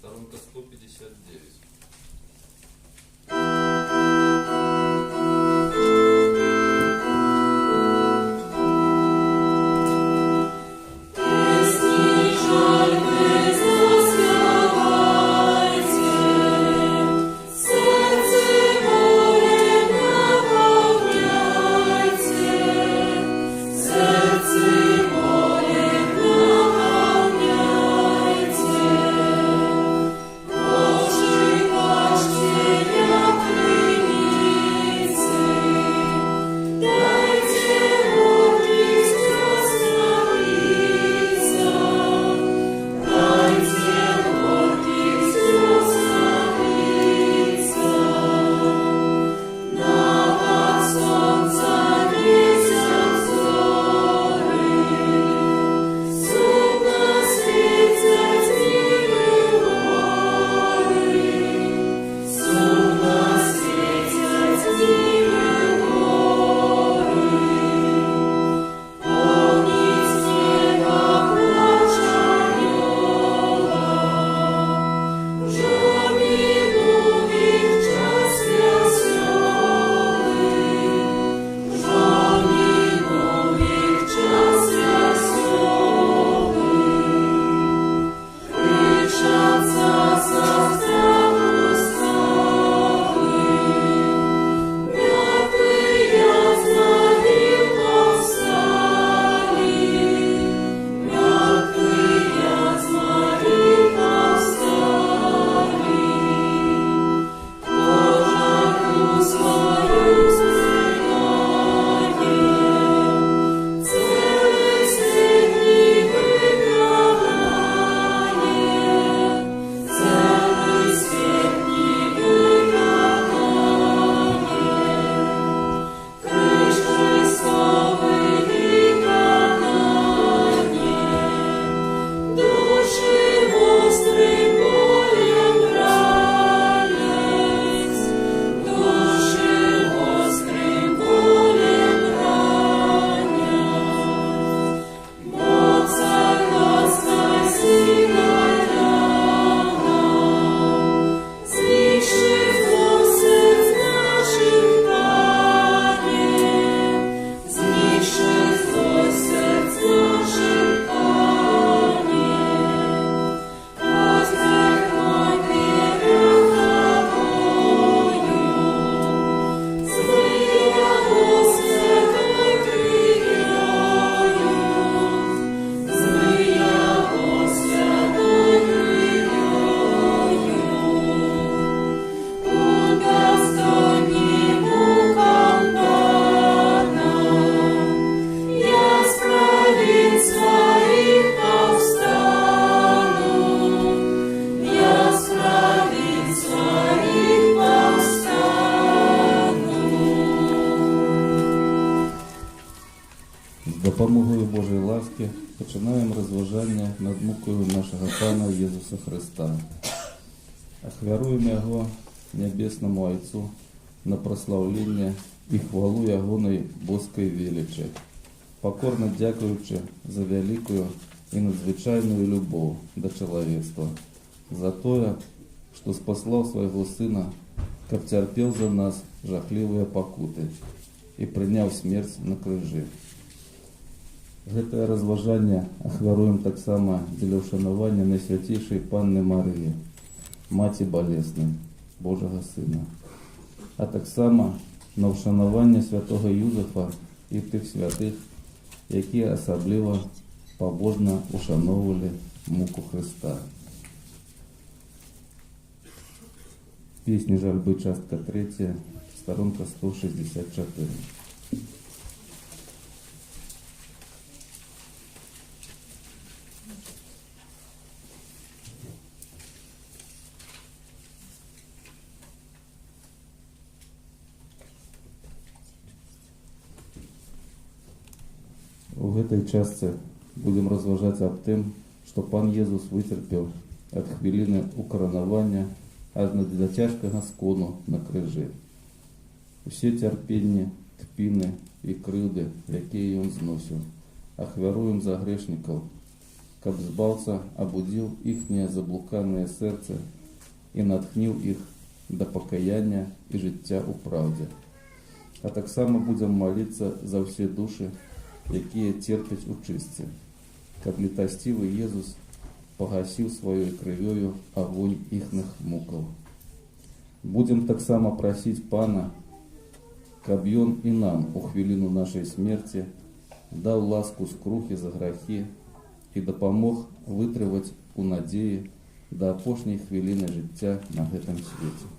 Сторонка 159. Допомогою Божої ласки починаємо розважання над мукою нашого Пана Ісуса Христа. Охвяруємо Його Небесному Отцу на прославлення і хвалу Його боской величі, покорно дякуючи за велику і надзвичайну любов до человечества, за то, що спаслав Своего Сына, как терпел за нас жахлівыя пакуты і прыняў смерць на крыжы. Гэтае разважанне ахвяруем таксама дзеля ўшанавання Найсвяцейшай Панны Марыі, Маці Балеснай, Божага Сына, а таксама на ўшанаванне святого Юзефа і тых святых, якія асабліва пабожна ушаноўвалі муку Хрыста. Песні жальбы, частка 3, сторонка 164. У гэтай частцы будем разважаць аб тым, што Пан Езус выцерпеў ад хвіліны укаранавання аж да цяжкага скону на крыжы. Усе цярпенні, кпіны і крыўды, якія ён зносіў, ахвяруем за грэшнікаў, каб збаўца абудзіў іхнія заблуканыя сэрцы і натхніў іх да пакаяння і жыцця ў праўдзе. А таксама будзем маліцца за ўсе душы, якія церпяць у чыстцы, каб літасцівы Езус пагасіў сваёй крывёю агонь іхных мукаў. Будзем таксама прасіць Пана, каб Ён і нам у хвіліну нашай смерці даў ласку скрухі за грахі і дапамог вытрываць у надзеі да апошняй хвіліны жыцця на гэтым свеце.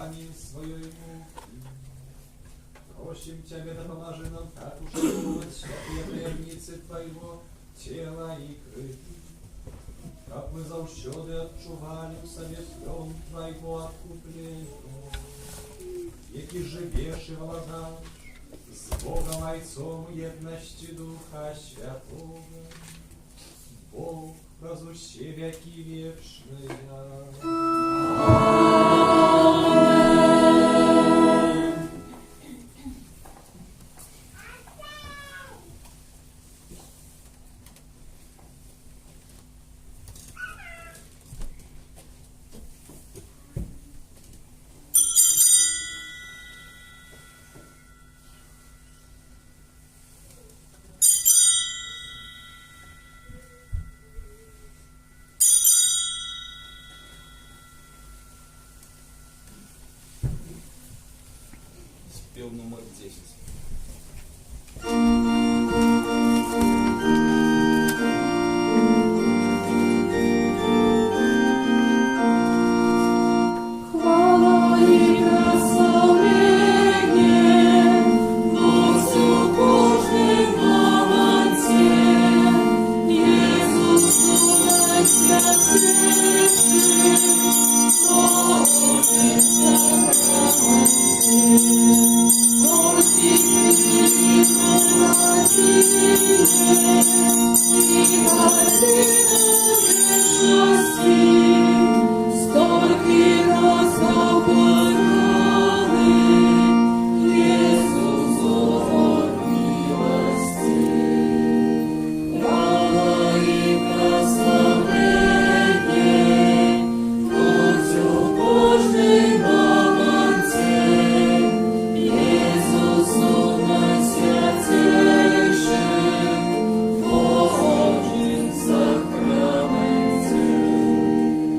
посланию своему. Просим Тебя, да поможи нам так ушеловывать святые таємниці Твоего тела и крови, как мы завсёды отчували в себе плен Твоего откупления, які живешь и владаешь с Богом Отцом и едности Духа Святого, Бог, разуще веки вечные. Спел номер 10. Хвала и прославление Богу кожному Отце, Иисусу найсвятейший, Божий сокровенный,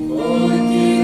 Божий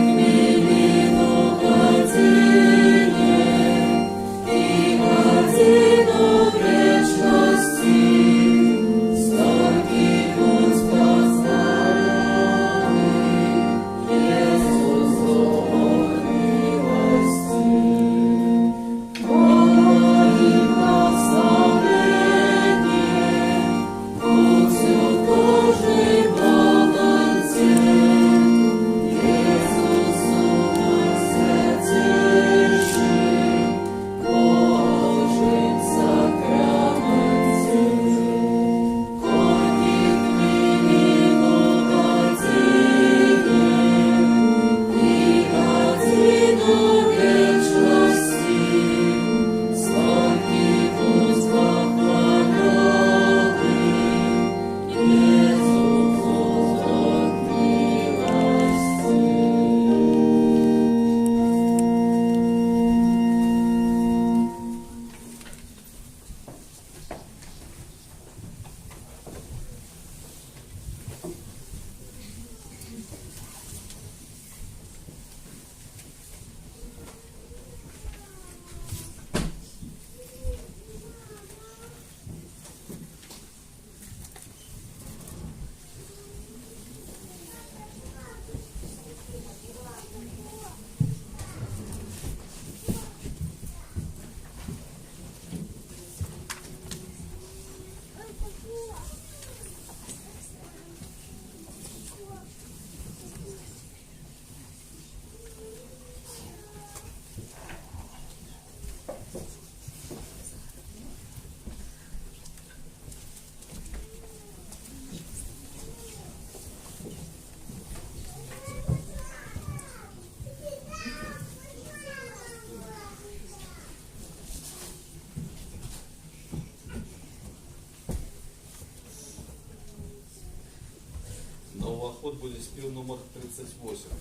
Новоход будет спел номер 38. Господи,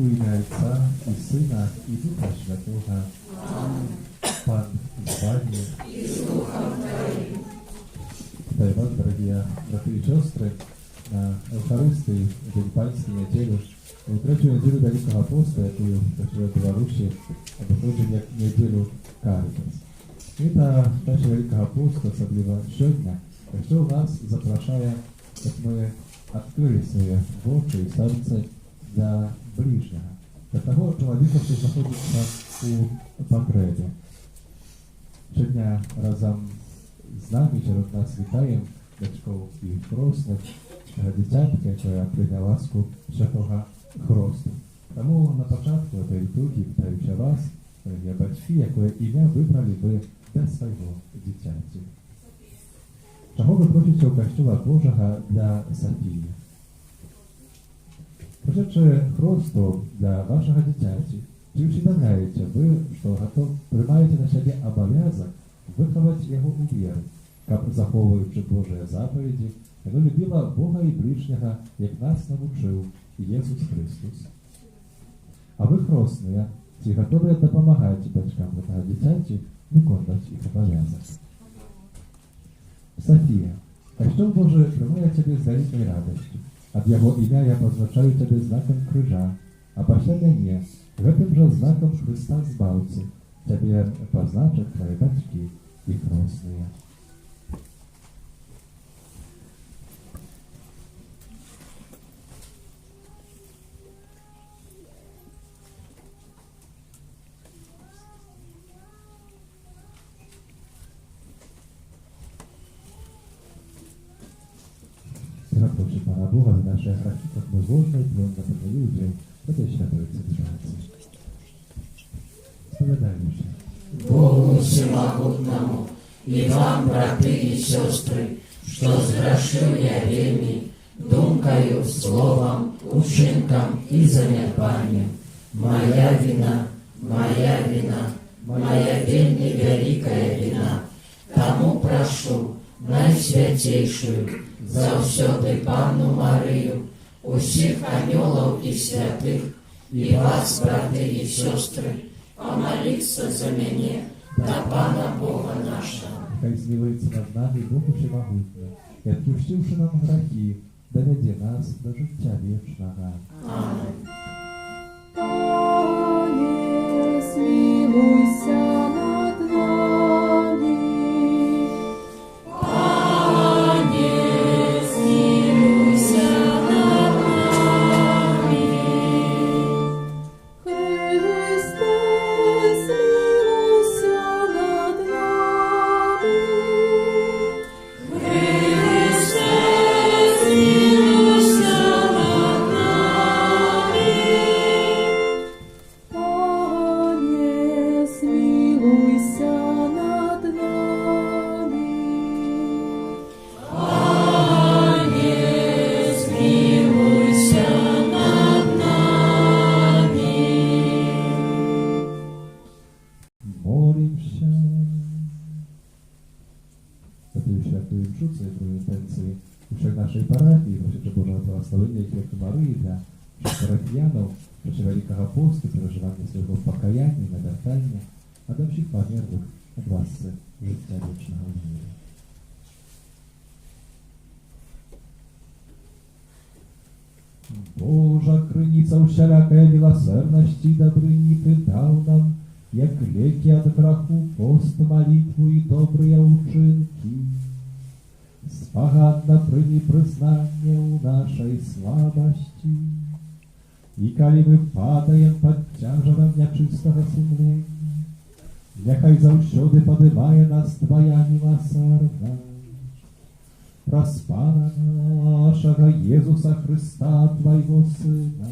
У ім'я Отця і Сина, і Духа Святого. Пан з вами. и с Духом Твоим. Вітаю вас, дорогі брати і сестри, на Евхаристії, День Панській неділю, у третю неділю Великого Посту, яку працює в Білорусі, обходимо як неділю Карітас. І та перша Великого Посту, особливо сьогодні, що нас запрошує, щоб ми відкрили свої очі і серце для ближнього, для того чоловіка, що знаходиться у потребі. Щодня разом з нами серед нас вітаємо батьків і хресних, дитятка, яка прийняла ласку Святого Хресту. Тому на початку цієї літургії вітаючи вас, дорогі батьки, яке ім'я вибрали ви для свого дитяті. Чого ви просите у Костюла Божого для Софії? Просячи Христу для вашого дитяті, чи усвідомляєте ви, що приймаєте на себе обов'язок виховати його у вірі, як заховуючи Божі заповіді, воно любила Бога і ближнього, як нас навчив Ісус Христос. А ви, хресні, чи готові допомагати батькам вашого дитяті виконувати їх обов'язок? Софія, Костюл Божий приймає тебе з великою радістю. От Його ім'я я позначаю тебе знаком крижа, а після мене гэтым же знаком Христа Збавцы тебе позначат твои батьки и хрестные. Zaproszę Pana Boga w naszych rachitach bezwolnej, plon na pewno ludzie, do tej światowej cywilizacji. Spowiadajmy się. Богу всемогутному, и вам, браты и сестры, что сгрешил я вельми, думкою, словом, учинком и занятанием. Моя вина, моя вельми великая вина. Тому прошу, найсвятейшую, завсёды Панну Марию, усіх анёлов и святых, и вас, браты и сестры, помолиться за меня до Пана Бога нашего. Хай змилується над нами Бог Всемогутній, і відпустивши нам гріхи, доведе нас до життя вічного. Аминь. Пане, смилуйся над нами. Пане, смилуйся над нами. Христе, смилуйся над нами. Христе, смилуйся над нами. Пане, смилуйся над нами. Пане, смилуйся над нами. Молимся. Святую святую вчуться і про інтенції усіх нашої парафії, просячи Божого благословення і крепки Марії для всіх парафіянів, просячи Великого Посту, переживання свого покаяння і навертання, а до всіх померлих від вас життя вічного в мирі. Божа криниця усялякої милосердності і добрині ти дав нам, як леки от граху, пост, молитву и добрые учинки. Спогадно прими признание у нашей слабости. И коли мы падаем под тяжелом нечистого сумления, нехай завсёды подымая нас Твоя милосердность. Прос Пана нашего Иисуса Христа, Твоего Сына,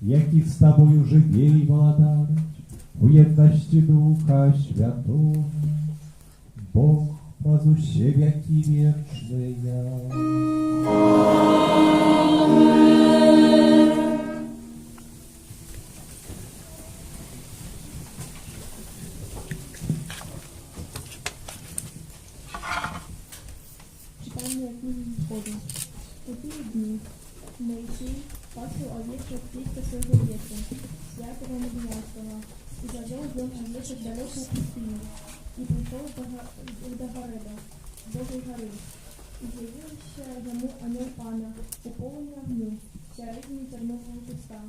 який з Тобою живе и владарить, у єдності Духа Святого, Бог возвуще веки вечные. Читання книги Входу. У ті дні Моисей пасал овечек птица своего ветра, святого Мадьянского, и завел дом овечек далеко от пустыни, и пришел до Гореба, Божьей горы, и явился ему ангел пана, упований огню, всередині тернового куста,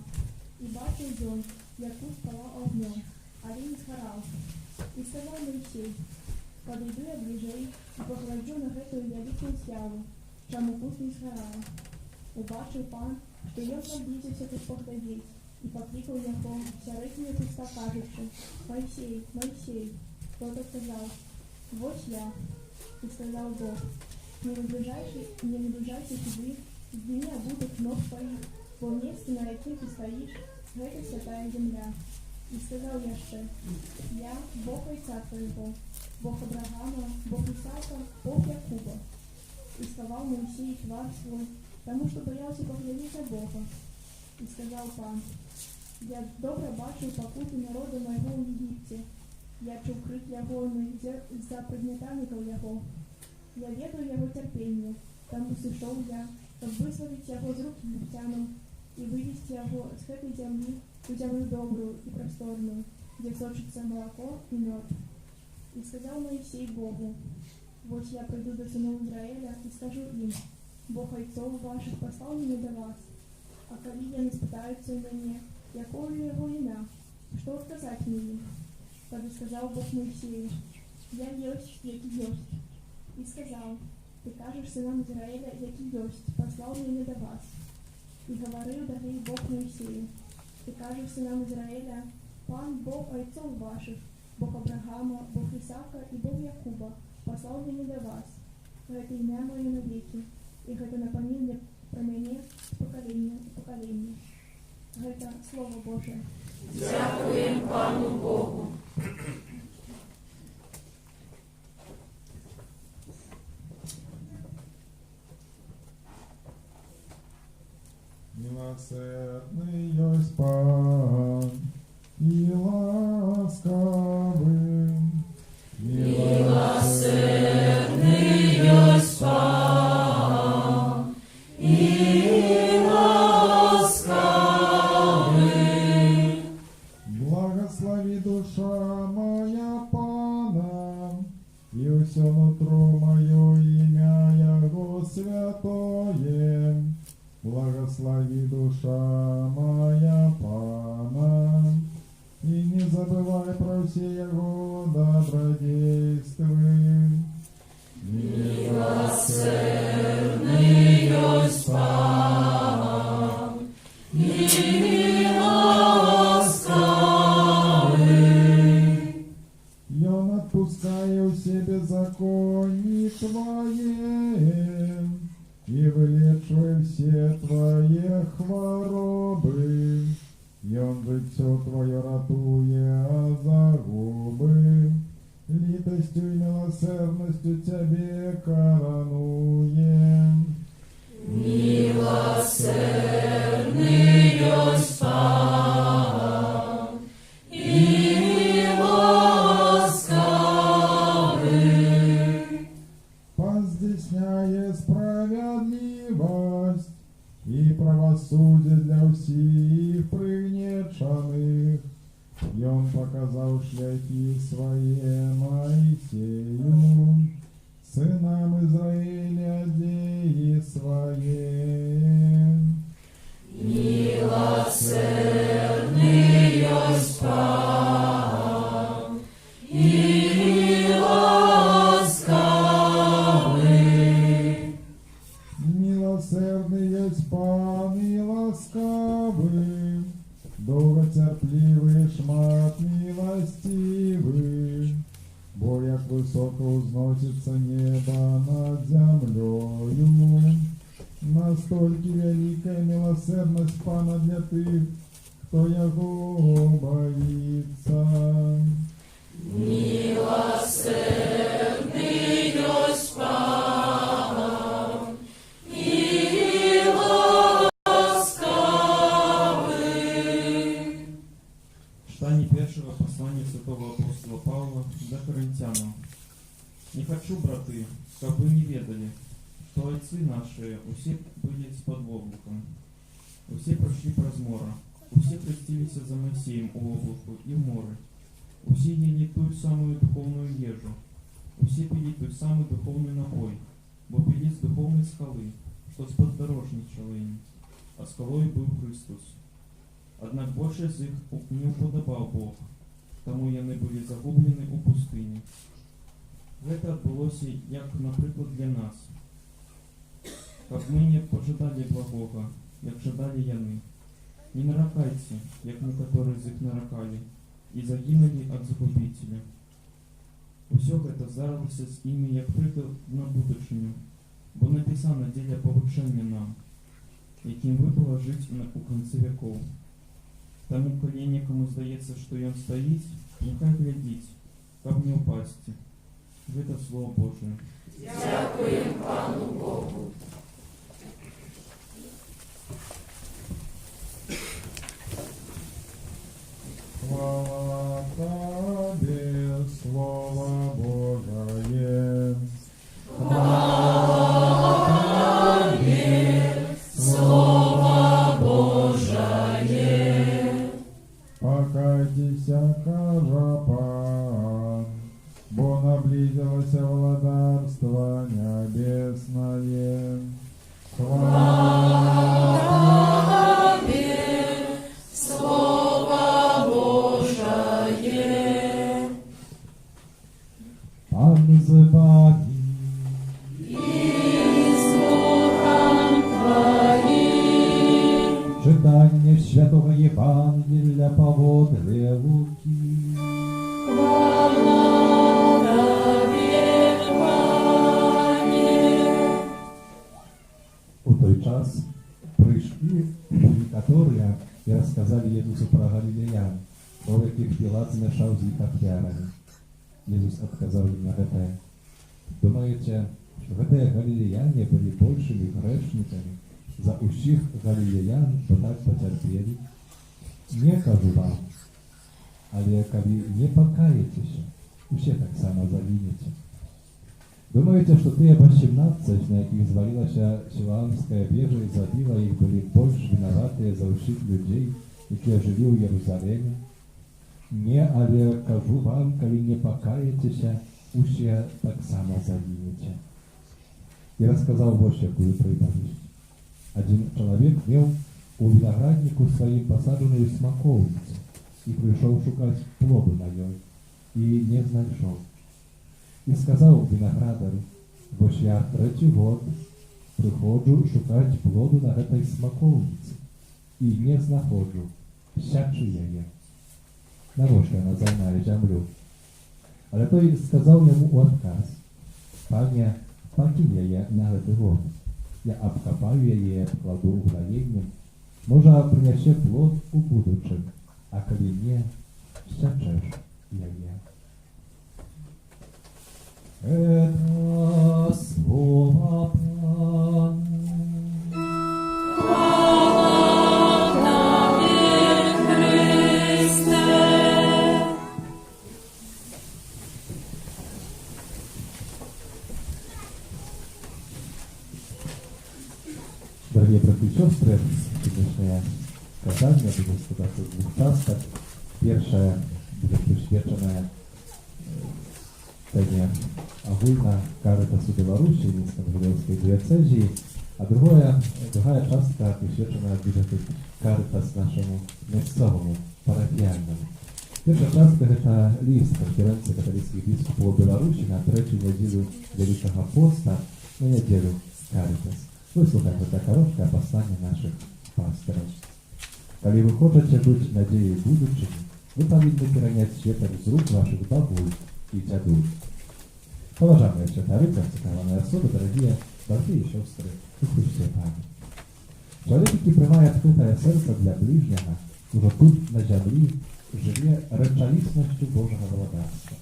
і бачив він, як куст палав огнем, а він згорав. І сказав Моисей: подойду я ближей і погляджу на гэтую велику з'яву, чому куст не згорав. Убачив пан, що ён наблизився тут поглядеть, і покликав його всередині куста, кажучи: Моисей, Моисей. Тот сказав: вот я. І сказав Бог: не наближайся сюди, здійми обуток ног твоїх, бо місце, на яким ти стоїш, гэта святая земля. І сказав яще: я Бог Отця твоего, Бог Авраама, Бог Исаака, Бог Якуба. І сховав Моисей твар свой, тому що боявся поглядіти на Бога. І сказав пан: я добре бачив покути народу моєго в Єгипті. Я чув крик його за предметальників його. Я ведаю його терпіння, тому сійшов я, щоб визволити його з рук єгиптянам і вивести його з цієї землі у землю добру і просторну, де сочиться молоко і мед. І сказав Моисей Богу: вот я прийду до синов Израиля і скажу їм: Бог отцов ваших послав мене до вас. А коли вони спитаються мене, якою його ім'я, що сказати мені? Тоді сказав Бог Моисею: я єсть, який єсть. І сказав: ти кажеш синам Израиля, який єсть, послав мене до вас. І говорив далі Бог Моисею: ти кажеш синам Израиля: пан Бог отцов ваших, Бог Авраама, Бог Исаака і Бог Якуба, послав мене до вас. Гэта ім'я моє навеки, і гэта напоміння про мене з покоління в покоління. Гэта Слово Боже. Дякуємо Пану Богу. Милосердный есть Пан и ласкавый. Милосердний єсть Пан і ласкавий. Благослови душа моя Пана, и все нутро мое имя Его святое. Благослови душа моя Пана, и не забывай про все Его добродействия. Милосердний єсть Пан і ласкавий. И Он отпускает все беззакония Твои, и вылечивает все Твои хворобы. И Он лицо Твое ратуя за губы, литостью и милосердностью Тебе коронуем. Милосердний єсть Пан і ласкавий. Поздесняє справедливость и правосудие для всех пригнеченных. И Он показал шляхи свои Моисею, сынам Израиля деи свои. Милосердний єсть Пан і ласкавий. Милосердный есть Пан и ласкавый, долготерпливый, шмат милостивый. Бо як высоко узносится небо над землею, настолько великая милосердность Пана для тех, кто Его боится. Милосердний єсть Пан і ласкавий. Читание первого послания святого апостола Павла до Коринтянам. Не хочу, браты, чтобы вы не ведали, что отцы наши усе были с подволоком, Усе прайшлі праз мора, усе хрысціліся за Масеем у облаку і ў моры. Усе елі тую самую духовную ежу, усе пілі той самы духовны напой, бо пілі з духовнай скалы, што спадарожнічала ім, а скалой быў Христос. Аднак большасць з іх не ўпадабаў Бог, таму яны былі загублены ў пустыні. Гэта адбылося, як, напрыклад, для нас. Каб мы не пажадалі благога, як жадалі яны. Не наракайце, як некаторыя з іх наракалі, і загінулі ад загубіцеля. Усё гэта здарылася з імі як прыклад на будучыню, бо напісана дзеля павучэння нам, якім выпала жыць у канцы вякоў. Таму, калі некаму здаецца, што ён стаіць, няхай глядзіць, каб не ўпасці. Гэта Слово Божие. Дякуємо Пану Богу. Слава Тебе, Слово Божие. Слава Тебе, Слово Божие. Покайтеся, кажа Пан, бо наблизилось владарство небесное. Слава Тебе, Слово Божие. Пан збаві, И слухам Твоим. читання Святого Євангелія поводле Луки. Хвала Тебе, Пане. У той час прийшли некоторые і розказали Єсусу про галілеян, про яких Пілат змішав з їх ахвярами. Єсус відказав їм на це. Думаєте, що гэтыя галілеяне були большими грешниками за усіх галілеян, що так потерпіли? Не кажу вам, але коли не покаєтеся, усе так само загинете. Думаете, что те 18, на яких звалилася Силуамская вежа и забила их, были больше виноватые за усіх людей, які жили у Єрусалимі? Не, але кажу вам, коли не покаєтеся, усе так само загинете. И рассказал вот какую приповесть. Один человек имел у винограднику своим посадженную смоковницу и пришел шукать плоду на ней, и не знайшов. І сказав виноградарю: «Бо ж я третій год приходжу шукати плоду на этой смаковниці, і не знаходжу, сячу яє. Навошта вона займає землю?» Але той сказав йому у отказ: «Пане, покинь яє на этот год. Я обкопаю яє, кладу угноєнням, може принесе плод у будущем, а коли не, сячеш яє». Это слово Пана. Слава Тебе, Христе. Дорогие братья и сестры, сегодняшнее кazanie będzie składać z dwóch czasów. Pierwsze będzie przyświecone темі агульна Каритасу Білорусі, Мінсько-Новгородської дієцезії, а друга частка присвячена буде Каритас нашому місцевому, парафіальному. Перша частка – це лист конференції католицьких біскупів Білорусі на третю неділю Великого Поста, на неділю Каритас. Вислухайте це коротке послання наших пасторів. Коли ви хочете бути надією будучини, ви повинні перейняти світок з рук ваших бабуль и дядуль. Уважаемые святые, цікаві особи, дорогие братья и сестры, у Христе Пане. Человек, який приймає відкрите серце для ближнього, уже тут, на землі, живе речовісністю Божого владарства.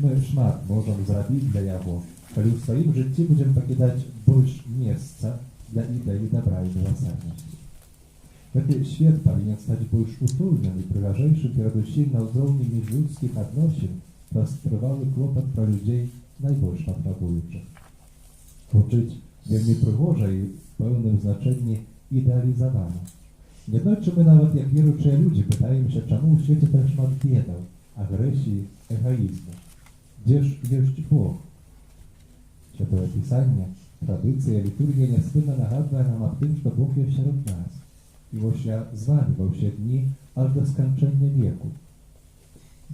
Ми шмат можемо зробити для його, коли в своїм житті будемо покидати більш місця для ідеї добра і милосердності. Этот свет повинен стать больше утульным и пригожайшим перед усім на уровне межлюдских отношений, розкривали клопот про людей найбільш потребуючих. Звучить вельми пригоже і в певному значенні ідэалізавана. Нядойчы мы нават як веруючыя людзі пытаемся, чаму ў свеце так шмат бедаў, агрэсіі, эгоізму. Дзе ж ёсць Бог? Святое Пісанне, традыцыя, літургія няспынна нагадвае нам аб тым, што Бог ёсць сярод нас. І вось я з вами ва ўсе дні аж да сканчэння веку.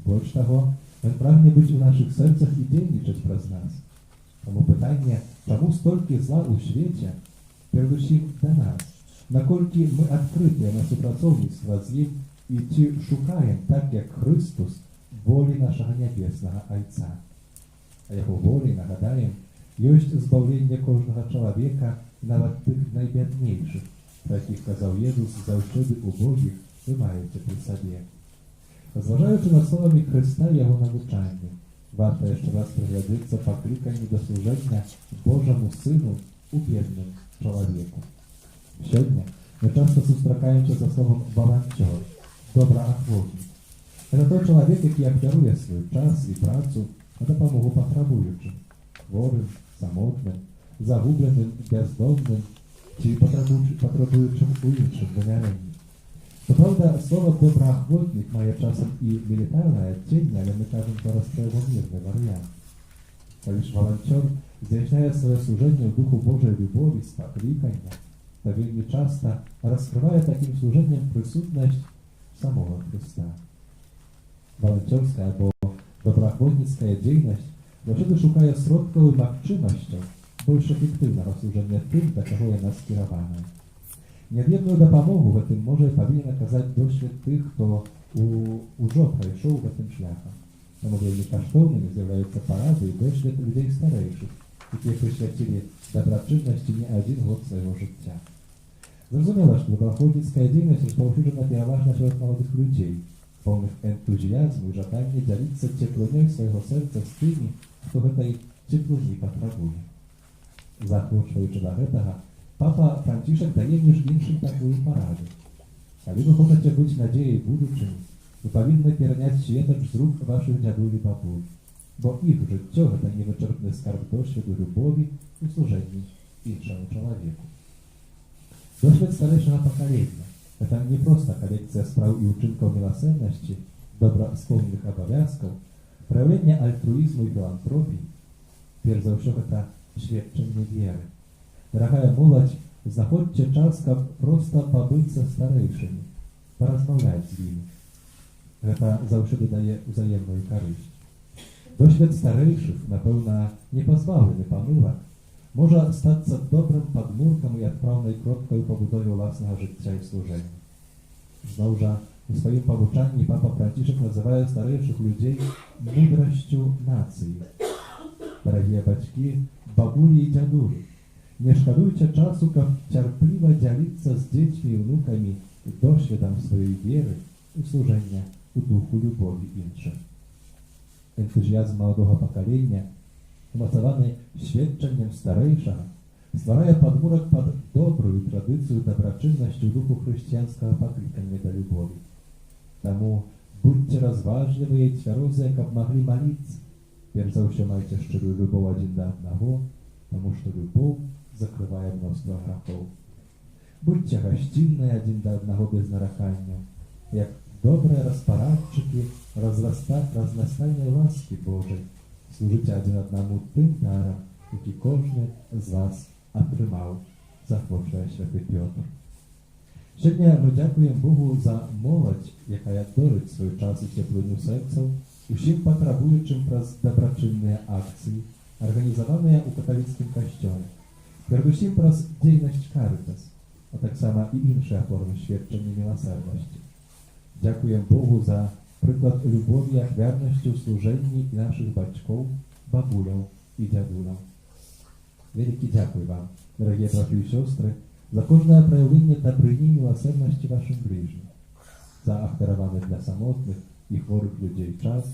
Больш таго, ён прагне быць у нашых сэрцах і дзейнічаць праз нас. Таму пытанне, чаму столькі зла ў свеце, перадусім да нас, наколькі мы адкрытыя на супрацоўніцтва з ім і ці шукаем, так як Хрыстус, волі нашага нябеснага Айца. А яго волі, нагадаем, ёсць збаўленне кожнага чалавека, нават тых найбяднейшых, пра якіх казаў Езус, заўсёды убогіх вы маеце пры сабе. Разважаючы над словамі Хрыста і яго навучанні, варта яшчэ раз прыглядзецца пакліканню да служэння Божаму Сыну у бедным чалавеку. Сёння мы часта сустракаемся за словам «валанцёр», «добраахвотнік». Гэта той чалавек, які ахвяруе свой час і працу на дапамогу патрабуючым, хворым, самотным, загубленым, бяздомным ці патрабуючым у іншым вымярэнні. Праўда, слова «добраахвотнік» мае часам і мілітарнае адценне, але мы кажам зараз пра яго мірны варыянт. Калі ж валанцёр здзяйсняе сваё служэнне ў духу Божай любові з паклікання, то вельмі часта раскрывае такім служэннем прысутнасць самого Христа. Валанцёрская або добраахвотніцкая дзейнасць заўсёды шукае сродкаў і магчымасцяў больш эфектыўнага служэння тым, да каго яна скіраваная. Неад'емную дапамогу гэтым можа і павінен аказаць досвед тых, хто ўжо прайшоў гэтым шляхам. Таму вельмі каштоўнымі з'яўляюцца парады і досвед людзей старэйшых, якія прысвяцілі дабрачыннасці не адзін год свайго жыцця. Зразумела, што добраахвотніцкая дзейнасць распаўсюджана пераважна сярод маладых людзей, поўных энтузіязму і жадання дзяліцца цеплынёй свайго сэрца з тымі, хто гэтай цеплыні патрабуе. Заахвочваючы да гэтага, папа Францішак дае між іншым такую параду. Калі вы хочаце быць надзеяй будучыні, вы павінны пераняць светач з рук вашых дзядуль і бабуль, бо іх жыццё гэта невычэрпны скарб досведу любові і служэнні іншаму чалавеку. Досвед старэйшага пакалення – гэта не проста калекцыя спраў і ўчынкаў міласэрнасці, добраспомных абавязкаў, праяўленне альтруізму і філантропіі. Перш за ўсё гэта сведчанне веры. Дарагая моладзь, знаходзьце час, каб проста пабыць са старэйшымі, паразмаўляць з імі. Гэта заўсёды дае ўзаемную карысць. Досвед старэйшых, напэўна, не пазбаўлены памылак, можа стацца добрым падмуркам і адпраўнай кропкай у пабудове ўласнага жыцця і служэння. Зноў жа, у сваім павучанні папа Францішак называе старэйшых людзей мудрасцю нацыі. Дарагія бацькі, бабулі і дзядулі, не шкадуйце часу, каб цярпліва дзяліцца з дзецьмі і ўнукамі досведам сваёй веры і служэння у духу любові іншых. Энтузіязм маладога пакалення, умацаваны сведчаннем старэйшага, стварае падмурак пад добрую традыцыю дабрачыннасці ў духу хрысціянскага паклікання да любові. Таму будьце разважлівыя і цвярозыя, каб маглі маліцца. Перш за ўсё майце шчырую любоў адзін да аднаго, таму што любоў закрывае мноства грахоў. Будьце гасцінныя адзін да аднаго без нараканняў, як добрыя распарадчыкі разнастайнай ласкі Божай. Служыце адзін аднаму тым дарам, які кожны з вас атрымаў, заахвочвае святы Пётр. Сёння мы дзякуем Богу за моладзь, якая дорыць свой час і цеплыню сэрцаў усім патрабуючым праз дабрачынныя акцыі, арганізаваныя ў каталіцкім касцёле, перадусім праз дзейнасць Карытас, а таксама і іншыя формы сведчання міласэрнасці. Дзякуем Богу за прыклад любові і ахвярнасці ў служэнні нашых бацькоў, бабуляў і дзядуляў. Вялікі дзякуй вам, дарагія браты і сёстры, за кожнае праяўленне дабрыні і міласэрнасці вашым бліжнім, за ахвяраваны для самотных і хворых людзей час,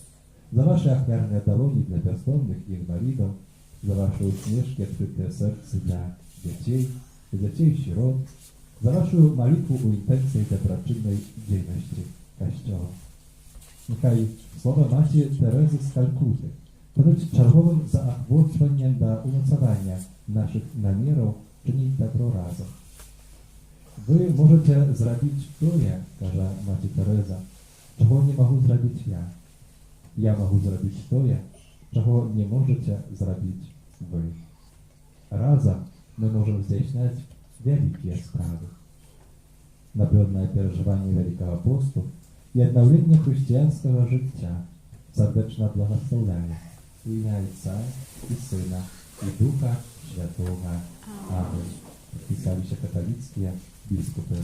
за ваши ахвярныя далоні для бяздомных і інвалідаў, за ваши усмешкі, адкрытыя сэрцы для дзяцей-сірот, за вашу малітву ў інтэнцыі дабрачыннай дзейнасці Касцёла. Няхай слова маці Тэрэзы з Калькуты будуць чарговым заахвочваннем да умацавання нашых намераў чыніць дабро разам. Вы можете зрабіць тое, кажа маці Тэреза, чаго не магу зрабіць я. Я магу зрабіць тое, чаго не можете зрабіць вы. Разам мы можем здзяйсняць вялікія справы. Наблюдное переживание Великого посту и обновление христианского життя сердечно благословляю в ім'я Отця і Сина і Духа Святого. Аминь. Подписались католицкие бискупы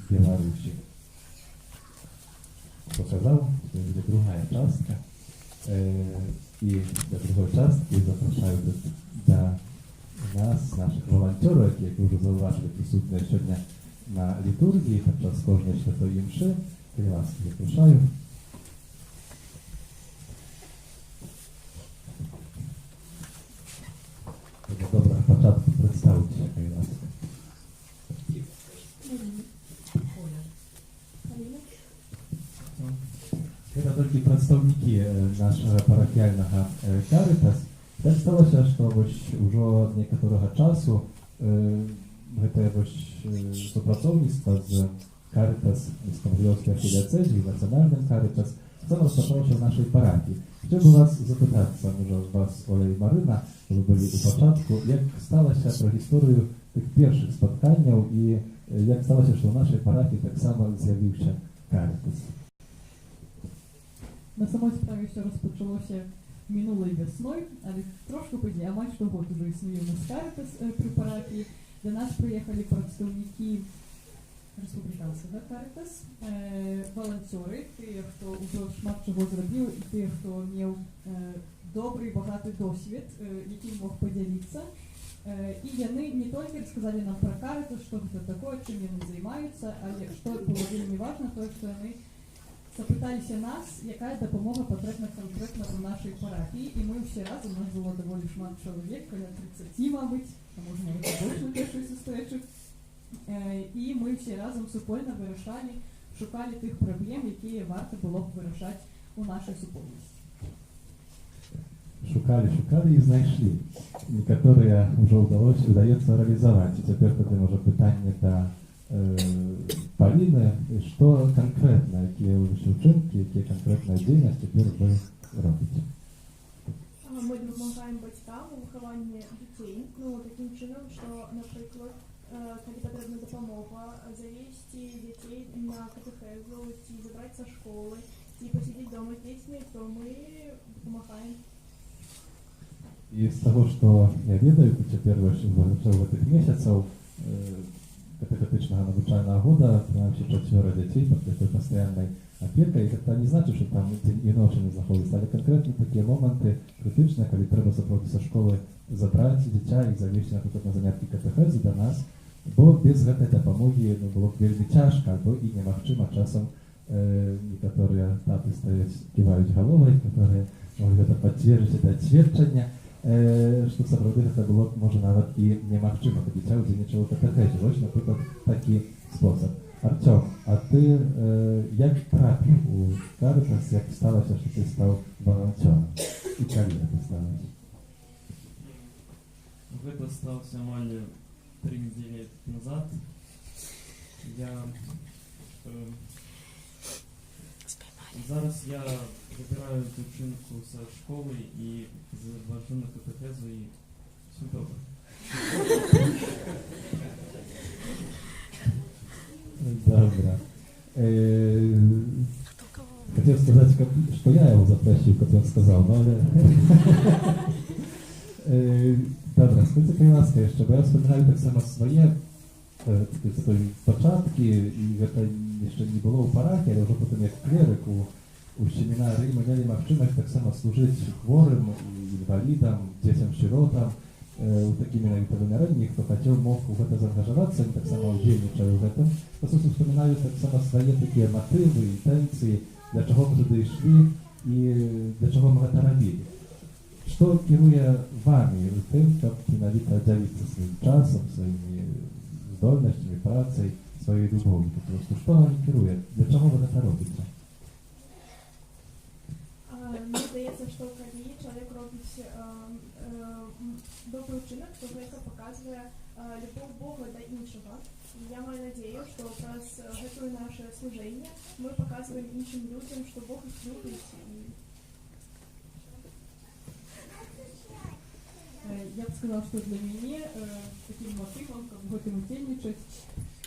Беларуси. Показал, что это другая частка. И для другой частки запрошаю до нас, наших волонтеров, які вже зауважили присутні сьогодні на літургії, підчас кожної святої мши. Я вас запрошую. Добре, початку представте, будь ласка. Это только представники нашего парафіяльного Каритас. Так сталося, що уже некоторого часу гэта супрацоўніцтва з Каритас Скамбрыйскай архідыяцэзі і нацыянальным Каритас сам розпачаўся в нашей парафіі. Хотів би вас запитатися, може, вас, Оля і Марина, ви були у початку, як сталося про історію тих перших спотканнів і як сталося, що в нашій парафії так само з'явився Каритас? На самой справе все розпочалося минулой весною, але трошки пізніше, а майже год уже існуємо з Каритас при парафії. До нас приїхали представники республіканців Каритас, волонтери, ті, хто вже шмат чого зробив, і ті, хто мав добрий, багатий досвід, яким мог поділитися. І вони не тільки розказали нам про Каритас, що це таке, чим вони займаються, але що було дуже важливо, то, що вони запиталися нас, яка допомога потрібна конкретно у нашій парафії, і ми всі разом, у нас було доволі шмат чоловік, коли 30, мабуть, а може навіть більше перших стоячих, і ми всі разом супольно вирішали, шукали тих проблем, які варто було б вирішати у нашій супольності. Шукали і знайшли. Некоторые уже удается реализовать. И теперь тогда уже питание до Полины, что конкретно, какие учинки, какие конкретные деятельности теперь вы робите? Ми допомагаємо батькам у вихованні дітей, таким чином, що, наприклад, коли потрібна допомога, завести дітей на катехезу, ці забрати зі школи, ці посидіти вдома з дітьми, то ми допомагаємо. И из того, что я ведаю, теперь в этих месяцев катехетичного навчального года, принаймні 4 дітей під такою постійною опікою, і це не значить, що там день і ночі не знаходиться, але конкретно такі моменти критичні, коли треба запросити зі школи забрати дитя і завести, наприклад, на заняття катехези до нас, бо без цієї допомоги було б вельми тяжко, або і немагчимо часом некоторые таты стоять, кивають головою, которые можуть це підтвердити, це свідчення, що сапраўды гэта было, може, нават і немагчыма, калі дитя удзельнічало у катехезі. Ось, наприклад, такий спосіб. Артем, а ти як трапив у Каритас, як сталося, що ти став волонтером? І коли це сталося? Это сталося мали 3 недели назад. Зараз я забираю дівчинку з школи і завожу на катехезу і все добре. Добре. Хотел сказать, что я его запросил, как он сказал, но... Добре, скажіть, будь ласка, що я вспоминаю так само своє початки, і це ще не було у парафії, але вже потім як клерик у семінарі ми мали можливість так само служити хворим, інвалідам, дітям-сиротам, такими навіть вимиреннями, хто хотів, мог в це заангажуватися, так само удільничали в этом. По суті, вспоминаю так само свої такі мотиви, інтенції, для чого ми туди йшли і для чого ми це робили. Що керує вами тим, щоб навіть ділитися своїм часом, своїми здольностями, працею, своєю любов'ю? Просто що вами керує? Для чого ви це робите? Мені здається, що коли чоловік робить добрий вчинок, то це показує любов Бога до іншого. Я маю надію, что праз гэтое наше служение мы показываем іншим людям, что Бог их любит. Я бы сказала, что для меня таким мотивом, как в этом удзельнічаць,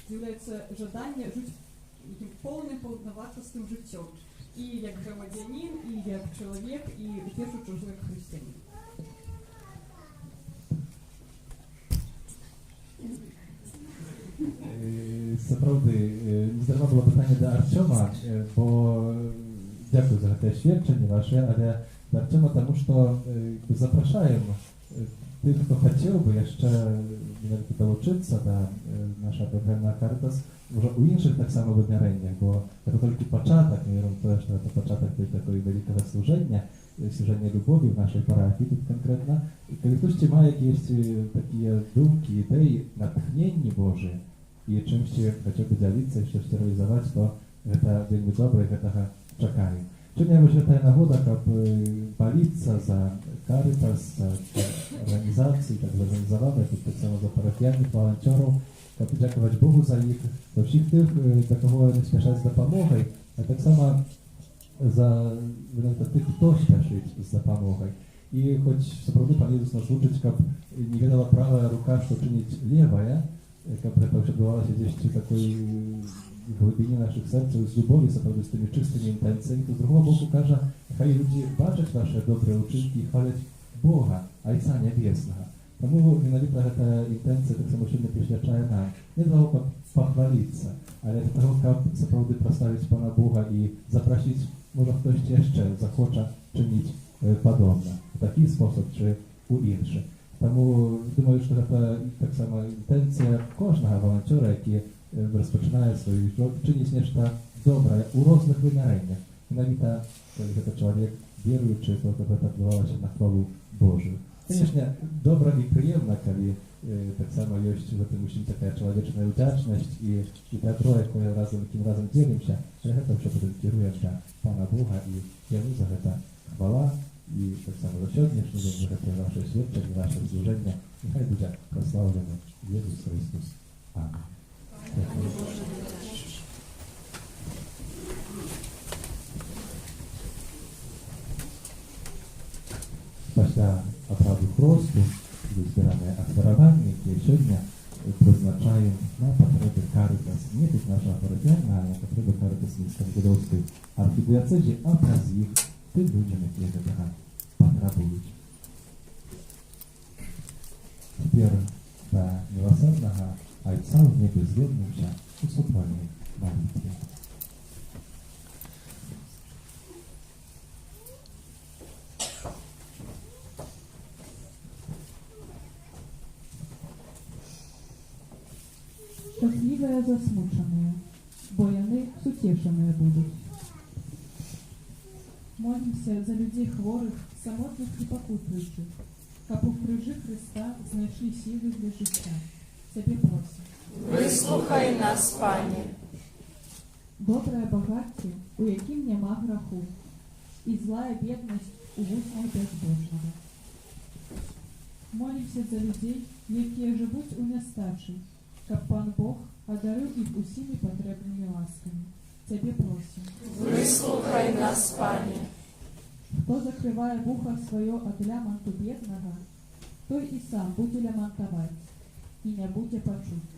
является жадание жить таким полным полноватостным жыццём. И как громадянин, и как человек, и в первую очередь как христианин. Сапраўды, нездарма было пытанне да Арцёма, бо дзякую за гэтае сведчанне ваше, але да Арцёма таму, што запрашаем тых, хто хацеў бы яшчэ менавіта далучыцца да нашага праграма Карытас уже ў іншых таксама вымярэннях, бо гэта толькі пачатак, мы верым тое, што гэта пачатак такой вялікага служэння любові ў нашай парафіі тут канкрэтна. І калі хтосьці мае якісь такія думкі, ідэі, натхненні Божыя, і чымсьці хацеў бы дзяліцца і штосьці рэалізаваць, то гэта вельмі добра і гэтага чакаю. Сёння вось гэтая нагода, каб маліцца за Карытас, за арганізацыі, так зарганізаваных, тут таксама за парафіяльных валанцёраў, каб дзякаваць Богу за іх, за ўсіх тых, да каго яны спяшаць з дапамогай, а таксама за тых, хто спяшыць з дапамогай. І хоць сапраўды Пан Ісус нас вучыць, каб не ведала правая рука, што чыніць левая, каб гэта ўсё адбывалася дзесьці такой глыбіні нашых сэрцаў з любові, сапраўды з тымі чыстымі інтэнцыямі, то з другого боку кажа, хай людзі бачаць вашыя добрыя ўчынкі і хваляць Бога, Айца Нябеснага. Таму менавіта гэтая інтэнцыя таксама сёння прысвячае нам. Не для того, каб пахваліцца, але для того, каб сапраўды праславіць Пана Бога і запрасіць, можа, хтосьці яшчэ захоча чыніць падобна. У такі спосаб чи у іншы. Таму думаю, што гэта таксама інтэнцыя кожнага валанцёра, які распачынае сваю чыніць нешта добрае ў розных вымярэннях. Менавіта, калі гэта чалавек веруючы, то каб гэта адбывалася на хвалу Божую. Канешне, добра і прыемна, калі таксама ёсць у гэтым усім такая чалавечная ўдзячнасць і дабро, якое якім разам дзелімся, але гэта ўсё потым кіруе да Пана Бога і яму за гэта хвала і таксама за сённяшні дзень, за гэтае ваше сведчанне, ваше служэнне. Нехай будзе праслаўлены Jesús Христос. Амén. Пасля абраду хросту будуть збирані ахвяраванні, які сьогодні призначаємо на потреби Каритас. Не тут наша парафіяльна, а на потреби Каритас Місько-Новгородської архідіацезії, а праз їх тим людям, які гэтага потребують. Тепер до милосердного Айца в небі звернувся у супольній молитві. Счастливые засмученные, бо яны суцешаныя будут. Молимся за людей хворых, самотных и покутующих, каб у крыжи Христа знайшли силы для життя. Тебе просим. Вислухай нас, Пане. Доброе багатство, у яким нема граху, и злая бедность у вусняй безбожного. Молимся за людей, якія живуть у нястачі, каб Пан Бог одарив їх усіми потребними ласками. Тебе просим. Вислухай нас, Пане. Хто закриває вуха своє от ляманту бідного, той і сам буде лямантувати, і не буде почути.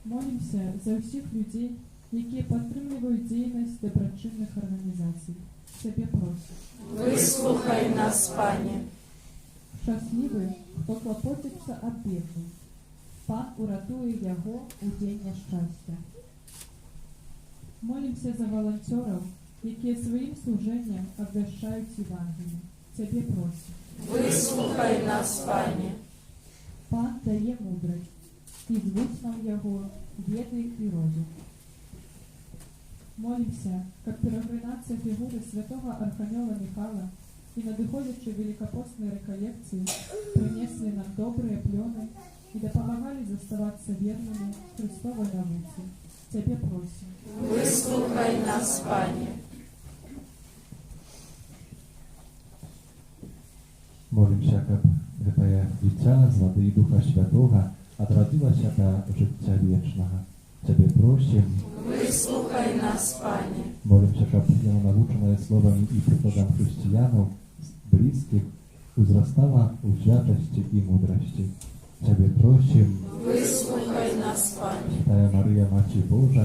Молимся за всіх людей, які підтримують діяльність доброчинних організацій. Тебе просим. Вислухай нас, Пане. Щасливий, хто клопотиться об бідних. Пан уратує його у день нещастя. Молимся за волонтерів, які своїм служенням обвящають Євангеліє. Тебе просим. Вислухай нас, Пане. Пан дає мудрость, і звуть нам його веди і розум. Молимся, как переглянаться фигуры святого Архангела Михаила и надыходячи великопостной реколлекции принесли нам добрые плены и да помогали заставаться верными Христовой науке. Тебе просим. Вислухай нас, Пане. Молимся, каб гэтае дзіця з вады і Духа Святога odrodziła się do życia wiecznego. Ciebie prosimy, Wysłuchaj nas, Panie. молим się, aby nauczone słowami i przykładem chrześcijanów bliskich uzrastała w świętości i mądrości. Ciebie prosimy, Wysłuchaj nas, Panie. Święta Maryja, Macie Boża,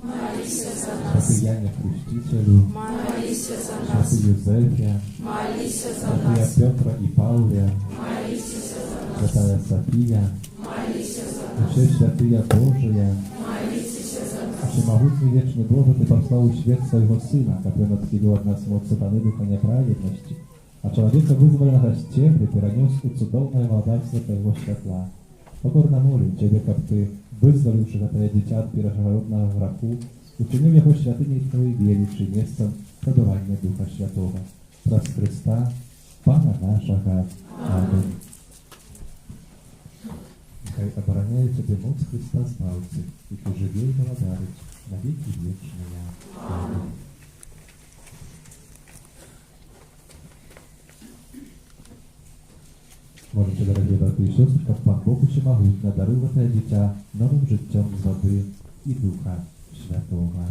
Mali się za nas. Święty Janie Chrzcicielu, Mali się za nas. Święty Józefie, Mali się za Święty nas. Piotra i Paulia, Mali się za nas. Święta Sofia, Mali się za nas. Все святые Божие, Молите się za nas. Всемогутный вечный Боже, Ты послал свет Своего Сына, который отделил от нас от сатаны духа неправедности, а человека вызволенного с темры перенес у цудовное владарство Твоего światła. Покорно молим Ciebie, как Ты, вызволивших Твое дитя от первородного греху, учинил его святыней Твоей верившей местом пребывания Духа Святого. Через Христа, Пана нашего. Аминь. Хай обороняє Тебе моц Христа Спасителя, і Ти живий владарить на віки вічні. Амінь. Можете, дорогі брати і сестри, як Пан Бог Всемогутній дарувати дитя новим життям з води і Духа Святого.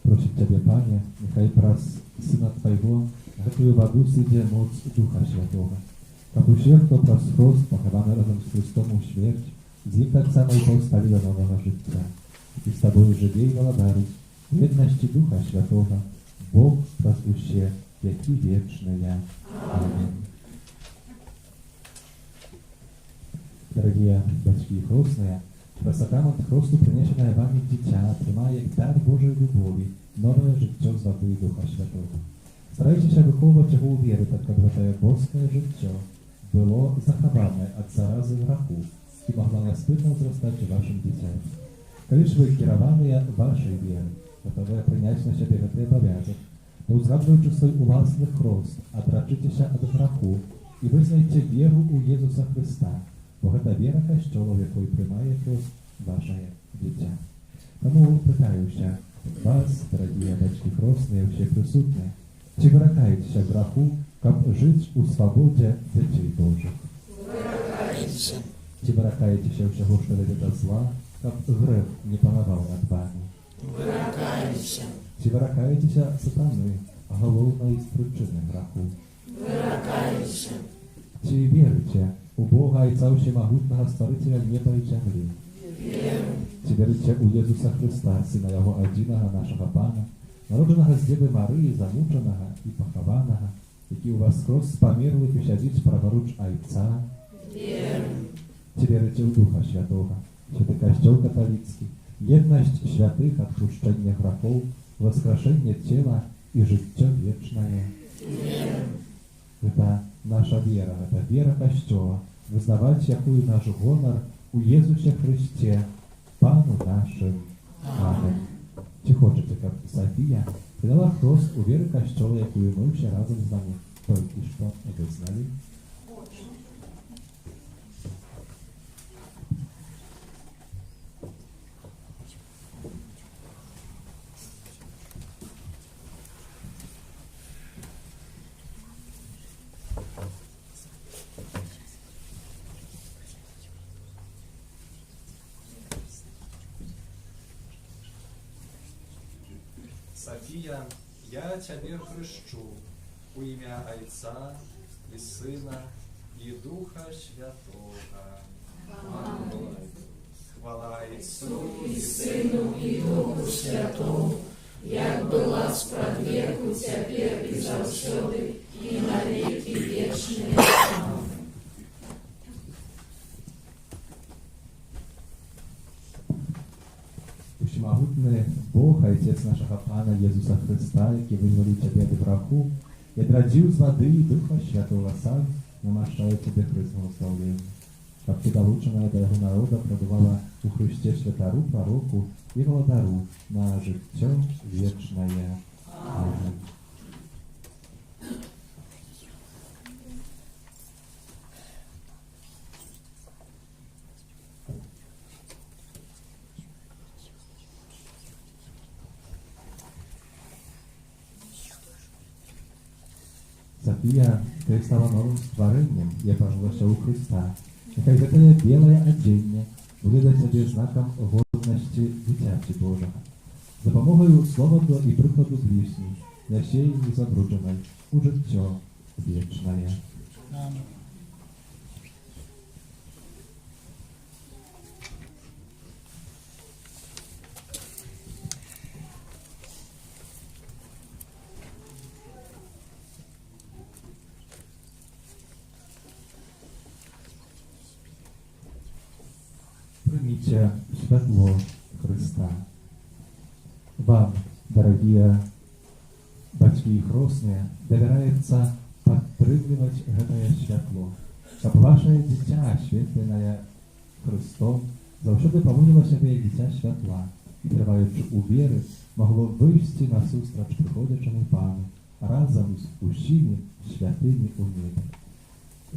Просим Ciebie, Panie, niechaj przez Syna Twojego гэтую воду сыдзе моц Духа Святого. Как усіх, хто праз хрост, похованы разом з Христом у смерть, з ім так само і повсталі до нового життя. І з Тобою живей володарить, в єдності Духа Святого, Бог праз усе веки вечные. Аминь. Дорогие батьки и хрестные, przez sakrament chrztu przyniesione Wami dziecię trzymaje dar Bożej любові, nowe życie z wody i Ducha Świętego. Starajcie się wychować jego u wiery, tak aby to boskie życie było zachowane od zarazy grzechu i mogło niespytnie wzrastać w Waszym dzieciństwie. Kiedy wy kierowani Waszej wiery, gotowe przyjąć na siebie ten obowiązek, to uzgadujcie swój własny chrzest, odraczycie się od grzechu i wyznajcie wierę u Jezusa Chrysta. Bo гэта вера Касцёла, в якой прымае хрест вашае дзіця. Таму пытаюся вас, дарагія бацькі хросныя, ўсе прысутныя, ці выракаецеся граху, каб жыць у свабодзе дзяцей Божых? Выракаемся. Ці выракаецеся ўсяго, што вядзе да зла, каб грэх не панаваў над вамі? Выракаемся. Ці выракаецеся сатаны, галоўнай прычыны граху? Выракаемся. Ці верыце у Бога Айца Всемогутнего Створителя неба и земли? Верим. Ці верыце у Єзуса Христа, Сина Його Одиного, нашого Пана, народженого з Діви Марії, замученого і похованого, який у воскрес з померлих і сядить праворуч Айца? Верим. Ці верыце у Духа Святого, Святый Костел Католицкий, єдність святых, отпущення грехов, воскрешення тіла і життя вічне? Верим. Это наша вера, это вера Костела, вызнавать якую наш гонор у Єзусе Христе, Пану нашим. Аминь. Чи хочете, как София придала хрест у веры Костела, якую мы все разом з вами только что вызнали? София, я Тебя хрещу у ім'я Отца і Сина і Духа Святого. Хвала Отцу І Сину, і Духу Святому, як була спрадвеку, тепер і завсёды, і на веки вечные. Аминь. Всемогутний Бог, Отець нашого Пана Єсуса Христа, який визволив Тебе від греху, і одрадив з води і Духа Святого сам, намащає Тебе Христом славлення. Щоб Ти, долучена до Його народу, продавала у Христі святару, пророку і владару на життя вічне. Аминь. София, ты стала новым створением, я пожалуйся у Христа. Нехай за тебе белое оденье буде для тебе знаком годности дитяти Божого. За помогою слова і прикладу ближній, ясей незабруджеnej, у життя вічне. Примите светло Христа. Вам, дорогие батьки и хросные, доверяется подтрымливать это святло, чтобы ваше дитя, осветленное Христом, завжди поводило себе як дитя святла і, триваючи у віри, могло вивести насустрач приходячому Пану разом з усіми святими у небі.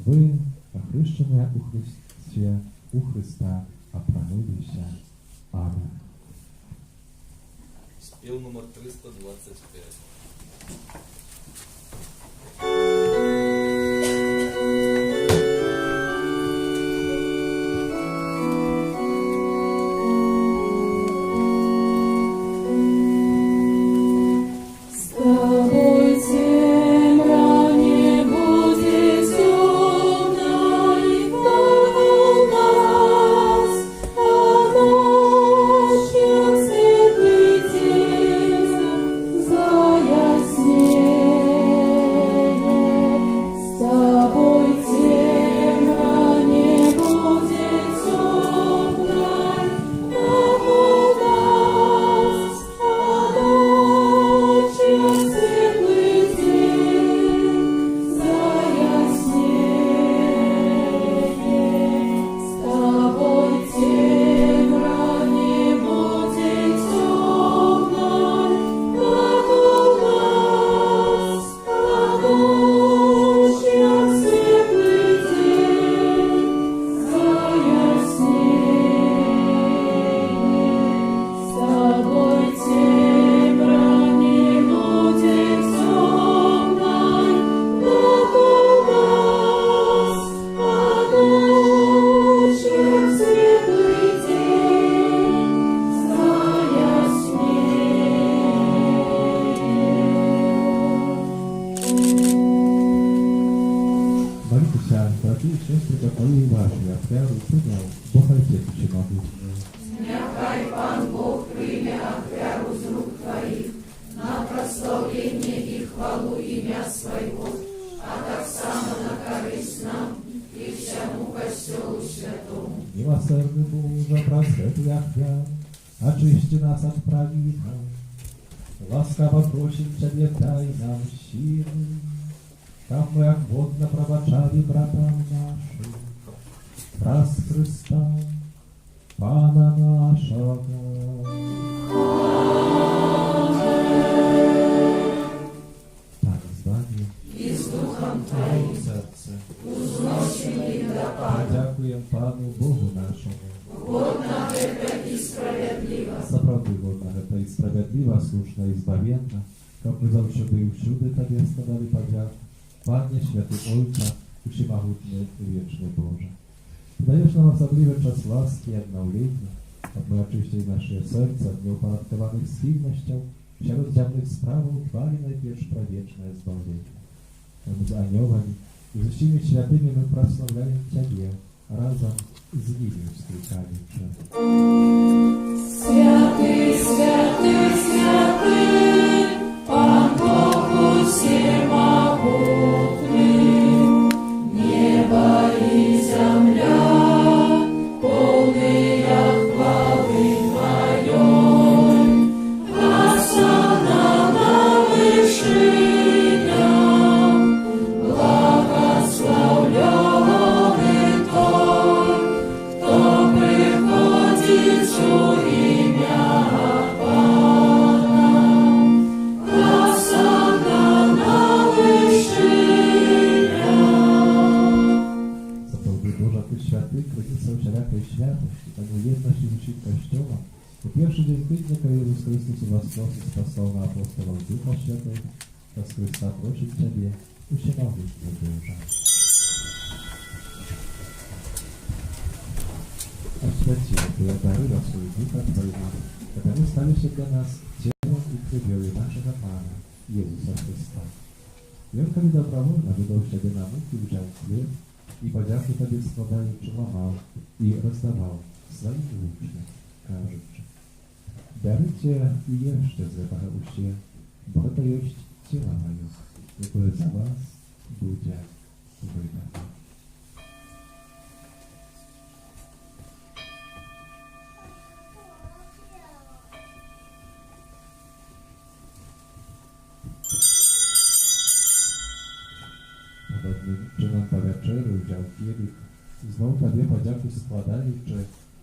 Ви, охрещені у Христі, у Христа, опранилися. Аминь. Спел номер 325. Нехай Пан Бог прийме ахвяру з рук Твоїх на прославлення і хвалу ім'я Своего, а так само на користь нам і всьому Костелу Святому. Милосердный Боже, просветли ахвяр, очисти нас от провина. Ласкаво просим Тебе, дай нам силы, как мы охотно пробачали братам нашим. Раз Христа, Пана нашего. Так, с вами І з Духом Твоїм сердце. узносим їх до Пана. Дякуємо Пану Богу нашому. Годно это и справедливо. Заправды годно это и справедливо, слушно и избавенно, как мы завсюди и всюди Тебе сказали подряд. Пане, Святый Ojca, Всемогутний и Вечный Боже. Даешь нам особливый час ласки и обновления, aby очистили nasze serca od nieuporządkowanych słownością, wszelozdziałnych sprawą chwali najpierw prawieczne zbawienie. Z aniołami i ze wszystkimi świętymi my prosławiamy Ciebie, razem z nimi wsтречали Cię. Святый, святый, святый, Пан Бог всемогутный, небо и земля, полные хвалы Твоей. Осанна на вышинах, благословленный Той, кто приходит в имя Пана. Осанна на вышинах. Zapełnił Boża Ty światy, krytycą wszelakiej światłości, tak jedność i uczyć Kościoła. Po pierwszy dzień tygodnia, kiedy Jezus Chrystus was nocy spasał na apostołów Ducha Świętego, czas Chrysta prosić Ciebie, Всемогущего Божия. Освяти Твоя дары свой Духа Твоего, которые стали для нас телом и кровью нашего Пана, Иисуса Христа. И Он, когда добровольно выдал себе на муки, взял хлеб и, подяки Тебе складаючи, ломал и раздавал своим учням, кажучи: «Берите и ешьте з этого уще, бо это есть тело мое, якое за вас будет выдано». Podobnym czynem po wieczeru wziął kielich, znów Tobie podzięki składając,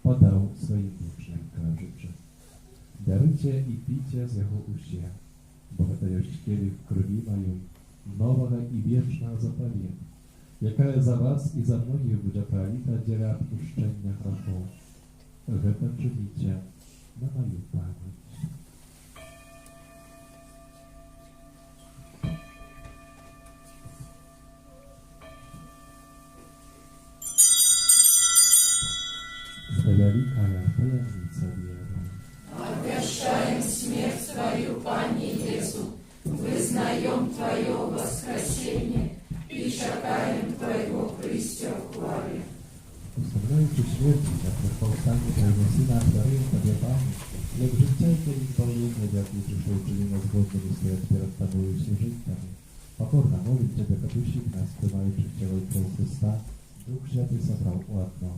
podał swoim uczniom, кажучи: «Берите и пейте з его уще, бо это есть кielich крови моей, нового и вечного заповета, якая за вас и за многих будет пролита для отпущения грехов. Это czynicie na moją pamięć». Великая таємниця віри. Обвящаем смерть Твою, Пане Иису, вызнаем Твое воскресение и чекаем Твоего Христа в хвале. Ustawiając śmierci, jak powstanie Twojego Syna, daruję Tobie, Panie, jak życia i Twoje zbawienie, w jakim przyszło uczynić nas godnymi stojąc przed Tobą i służyciami. Pokorna modlić Ciebie, kapuścik nas, wpływających ciało i krew Chrysta, Duch Święty zabrał ładno.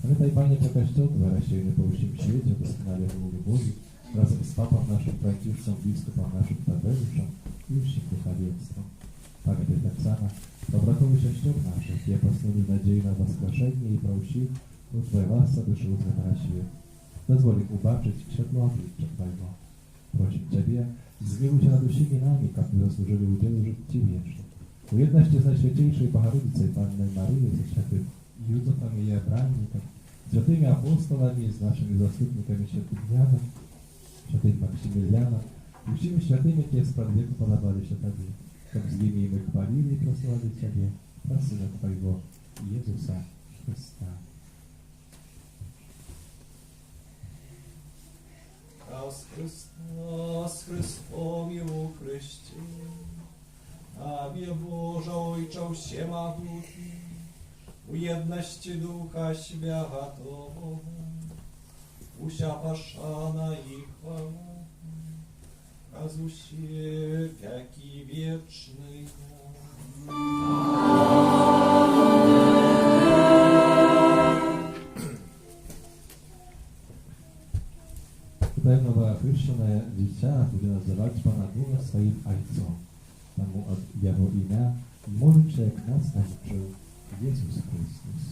Pamiętaj, Panie, że Kościół Twój rozsiejny po wszystkim świecie, doskonale w любові, razem z Papą naszym Franciszkiem, biskupem naszym Tadeuszem i wszystkim duchowieństwem. Pamiętaj tak samo, добротову сестер наших, я поснули надею на воскрешение и проучив, у Твоей ласка душу возвращает. Дозволь убачить światło обличия Твоего. Просим Тебе, zmiłuj się nad всеми нами, как мы заслужили уделу życia wiecznym. Ujedności z Najświętejszej Bogorodicy Panny Maryi, ze świętym Józefem i Abramnikiem, świętymi apostolami, z naszymi zastępnikami świętym Janem, świętym Maksymilianem i всеми świętymi, które z wieku podobali się Tobie. Tak z nimi my chwalili i prosłali Ciebie, Syna Twojego, Jezusa Chrysta. Nas Chrystom i uchryści, Abie Boża Ojcze Всемогутний, у jedności Ducha Świętego, usia paszana i chwała, Azusie wieki wieczny. Tutaj nowochrzczone dziecię będzie nazywać Pana Boga swoim Ojcem. Tam mu od Jego imię modlić się, jak nas nauczył Jezus Chrystus.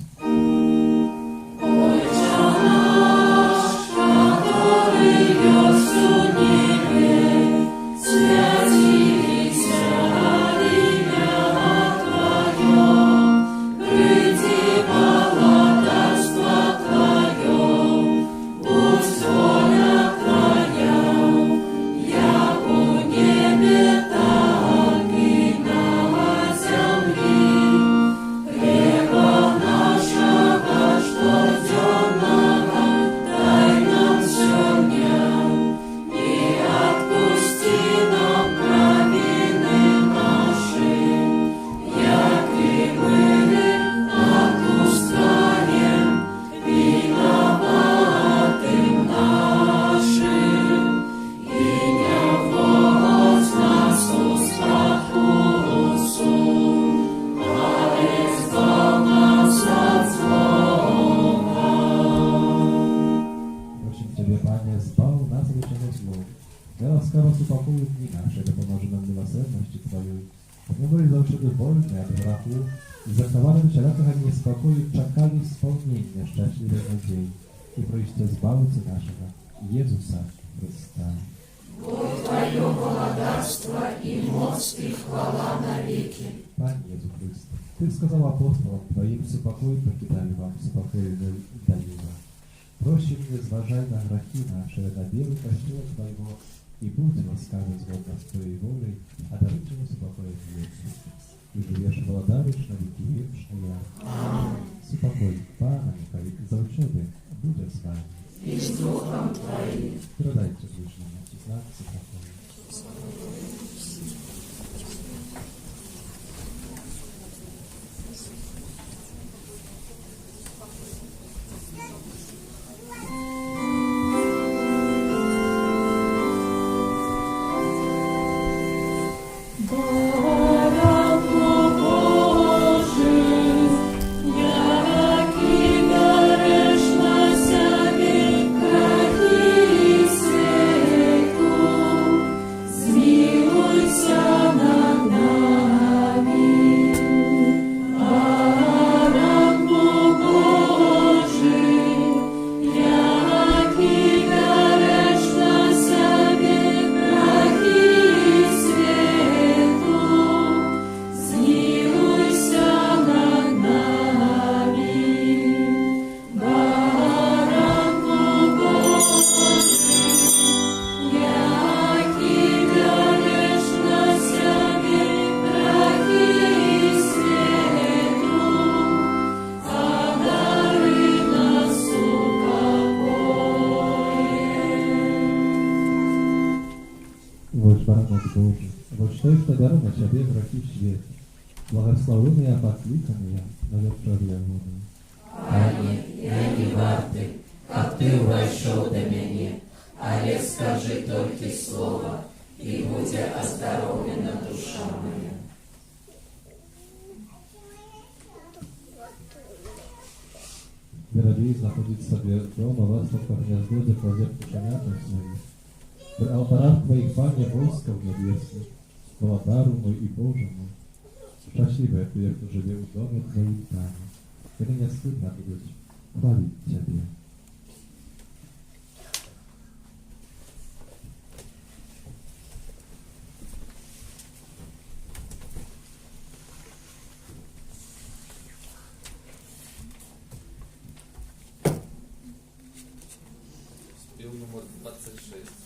Jezusa Chrysta. Бог Твое благодарство и моц и хвала навеки. Panie Jezu Chryste, Ty сказал апостолам Твоим, все покой покидали вам, все покой даю вам. Проси mnie, zważaj na grzechy nasze, na wielu Kościoła Twojego и будь ласкавый згодно с твоей волей, а даруйте нас покой вечный. И живешь владариш на веки вечные. Супокой Пана нехай завчоди буде з вами. и с духом твоим. Передайте ближнему знак супокою. Вот баранок Божий, вот что есть дару на тебе грехи света, благословенные, покликанные, на верховьявленные. Пане, я не варты, как ты увайшов до меня, але скажи только слово, и будь оздоровлена душа моя. Радей находить себе дома ластовка гнездо, де кладет птиченятам своих. При алтарах твоих, Пане, войсков небесных, Владару мой и Боже мой. Счастливый ты, кто живет в доме твоим, Пане. Когда не стыдно будет хвалить Тебе. Спел номер 26.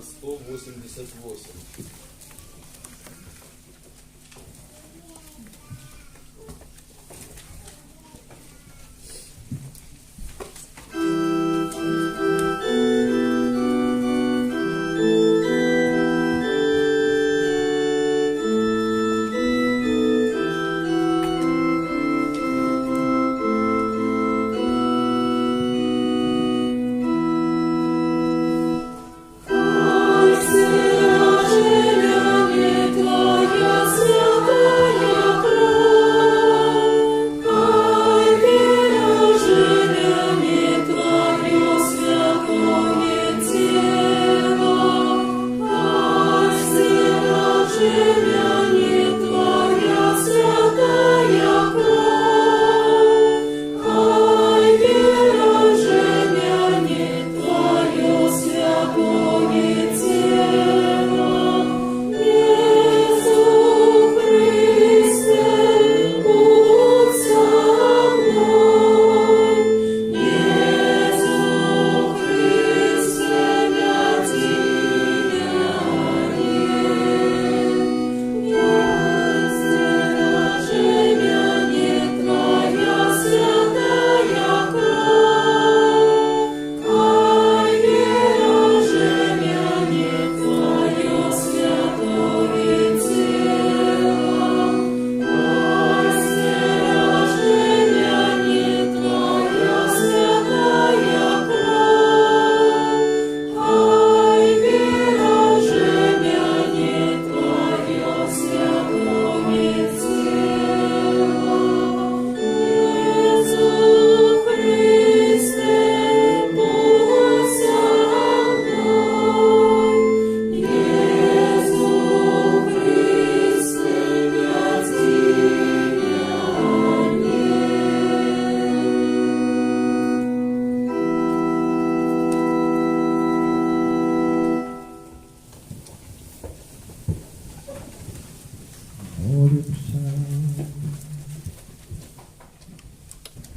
188.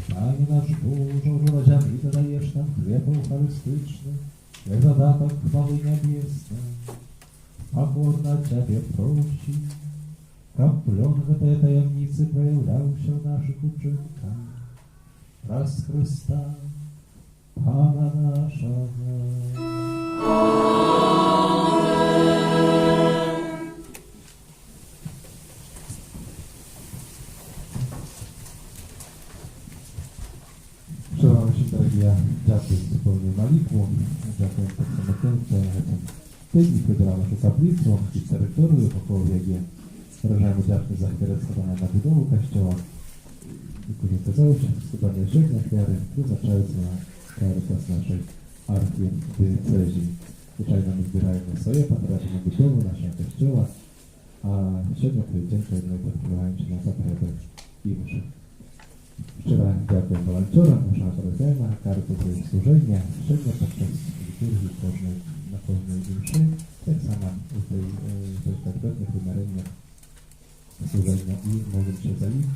Panie nasz Boże, że na ziemi dajesz nam chleb eucharystyczny, jak zadatek chwały niebiesnej. Pachor na Ciebie prosi, kaplonkę tej tajemnicy pojawiał się w naszych uczynkach. Raz Chrysta, Pana naszego. Przełamy się, dorogie dziady, zupełnie maliku. Dziękuję tak samo tym, że tydzień wybrała się kaplicą i terytorium około wiegi. Wyrażamy wdzięczność za zainteresowanie na budowę kościoła. Wykorzystało się składanie żegna wiary, wyznaczając na Caritas naszej archidiecezji. Zwyczajnie my zbierajmy swoje patracie na budowę naszego kościoła, a średnio dziękuję odpływają się na zaprawę i mszy. Szczerze dziękuję wolontariom, naszego parafiana, karty za ich służenie, szczególnie podczas liturgii na każdej mszy, tak samo w tej konkretnych wymarzeniach służenia i mogę się za nich.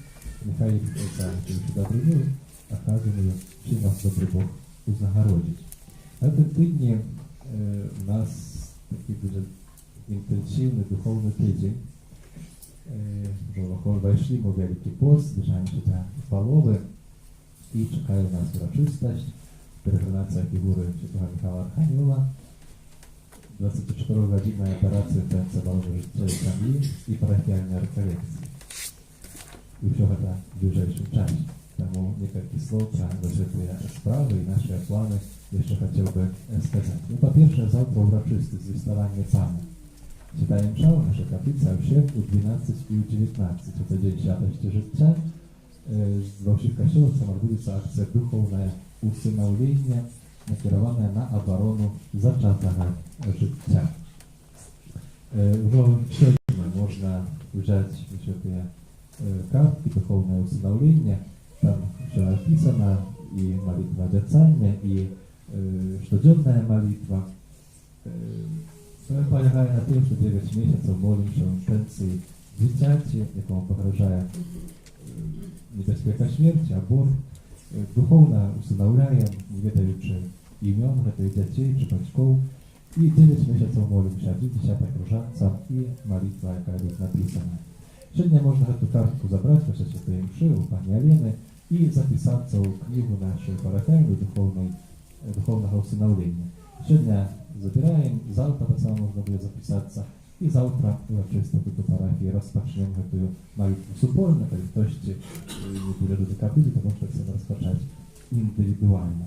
Niechaj za tym się zatrudniły, a każdy mówi, czy was dobry Bóg uznarodzić. Na tym tygodniu u nas taki дуже intensywny, duchowny tydzień. Że weszli w Wielki Post, zbliżają się te chwałowe i czekają nas uroczystość, peregrinacja figury świętego Michała Archanioła, 24-godzinna operacja Tańca Bożej Życia i parafialne rekolekcje. I wszystko to w bliższym czasie. Temu niektóre słów do tej sprawy i nasze plany jeszcze chciałbym сказать. No po pierwsze, zawтра uroczystość wystawanie Pana. Czytajem szał, nasza kaplica w sierpniu 12 i 19. To dzień świętości życia. Z naszych kościołów odbędzie akcja duchowna usynowlenia nakierowana na obronę zaczętego życia. Już сегодня można wziąć te kartki duchowne usynowlenia. Tam все написано i молитва dziecięca, i codzienna молитва. Polegає на tym, że 9 miesięcy modlimy się o intencji dziecięci, jaką pograża niebezpieka śmierci, abort. Duchowna usynowlają, nie wiedaючи imion tych dzieci czy батьків, I 9 miesięcy молим się, 10 różańca i malitwa, jaka jest napisana. Сегодня можно эту картку забрать после Святой Мши у пани Алены и записаться в книгу нашей парафиальной духовного усыновления. Сегодня забираем, завтра так само можно будет записаться. И завтра чисто тут у парафии распочнем эту молитву супольно, то есть точно не будет до капли, потому что все распочать индивидуально.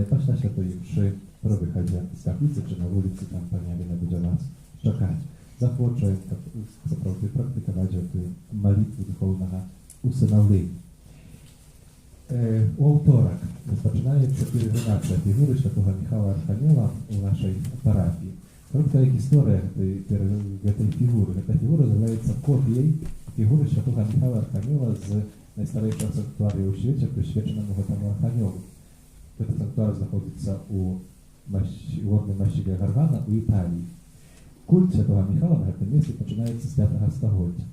Пошла Святой Мши, выходя z kaplicy czy na ulicy, tam pani Alina będzie nas czekać. Захоче справді практикувати молитву духовного усиновлення. У авторок розпочинається перевинація фігури Святого Михайла Архангела у нашей парафии. Короткая история этой фигуры. Эта фигура является копией фигуры Святого Михайла Архангела з найстарейшего санктуария у свете, присвяченному этому Архангелу. Этот санктуар находится у водной мощиги Гаргана у Италии. Культ Святого Михайла на этом месте починається з 5 століття.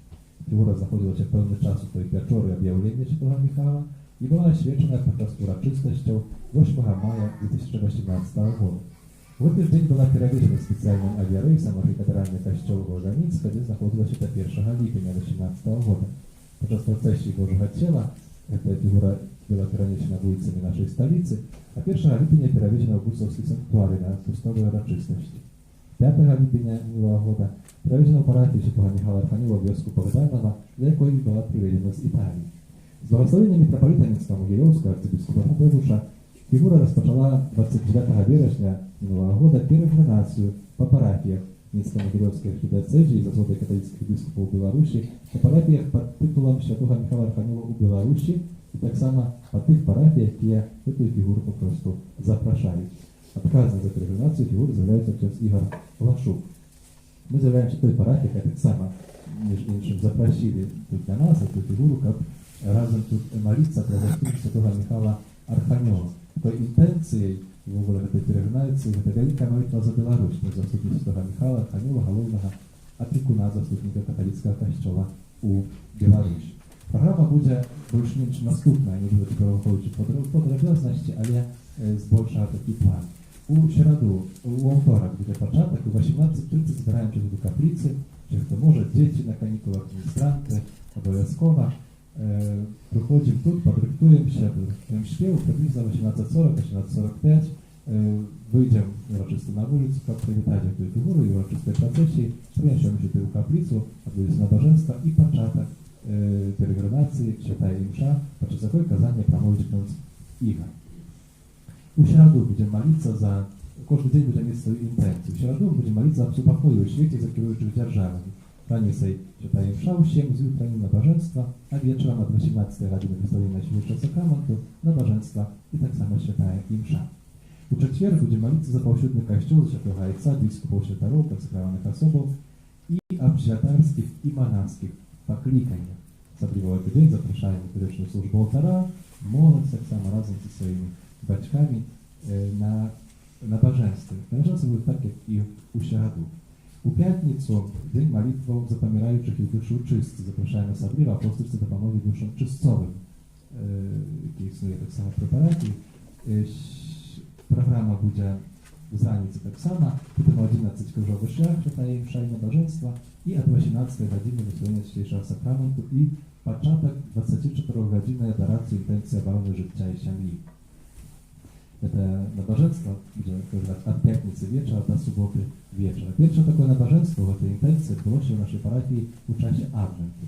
Фігура знаходилася певний час у той печорі об'явлення Святого Михайла і була освячена під час урочистостью 8 мая 2018 року. В этот день была переведена специальным авиарейсом в кафедральный костел Волжаницка, где знаходилась до 1 липня 2018 года. Под час процессии Божьего тела эта фигура была перенесена улицами нашей столицы, а 1 липня переведена в Гусовский санктуарий на пустовой урочистости. 5 липня минулого года переведена в парафию Святого Михайла Архангела в вёску Богданова, для якої была приведена з Італії. З благословення митрополита Мінсько-Могилевського арцибіскупа Губевуша фигура распочала 29 вересня минулого года перегрунацию по парафиях Мінсько-Могилевської архідіоцезії і Зазвода католицьких біскупів у Білорусі, по парафіях під титулом Святого Михайла Архангела у Білорусі і так само по тих парафіях, які цю фігуру попросту запрошають. Отказом за перегрунацию фигуры заявляется отец Игорь Лашук. Мы заявляем, что той парафии, как так само, между іншим, запросили тут для нас эту фигуру, как разом тут молиться про заступника Святого Михайла Архангела. То интенцией в этой перегрунации это великая молитва за Беларусь, про заступника Святого Михайла Архангела, головного опекуна заступника католицкого костела у Беларуси. Програма будет больш-менш наступная, не буду тепер виходити по подробності, але збольшого такий план. У середу, у авторок буде початок, у 18:30 збираємося до каплиці, чи хто може, діти на канікулах, адміністранти, обов'язково. Приходимо тут, подрихтуємося до співу, приблизно 18:40-18:45 вийдемо урочисто на вулицю, щоб привітати цю фігуру і урочистої процесії, принесемо сюди у каплицю, відбудеться набоженство і початок перегрунації, читає імша, по часовой казання промовить князь Ігор. У середу будем молиться за... Каждый день будем иметь свою интенцию. В середу будем молиться за всю покой в свете, за керующих державами. Ранее читаем ша всем, з Украины на божество, а вечером от 18 годины представления святого сакраменту на божество и так само читаем имша. У четверг будем молиться за повсюдный костел святого Отца, біскупов, святоров, консекрованных особов и общатарских и монашских покликаниях. Особливо в этот день запрошаем в перечную службу алтара, молодь так само разом со своими батьками на божество. Божество будет так, как и у середу. У пятницу день молитвы за помирающих и душу чистых. Запрошаем особливо апостольство допомоги душам чистцовым, які існує так само при парафії. Програма буде зранці так само, потім 11 кружовий шлях, читає імша і набоженство, і от 18 години висловлення святішого сакраменту і початок 24 години адорації інтенції оборони життя і сім'ї. Это набоженство будет от пятницы вечера до субботы вечера. Первое такое набоженство в этой интенции было в нашей парафии в часе Адвенту.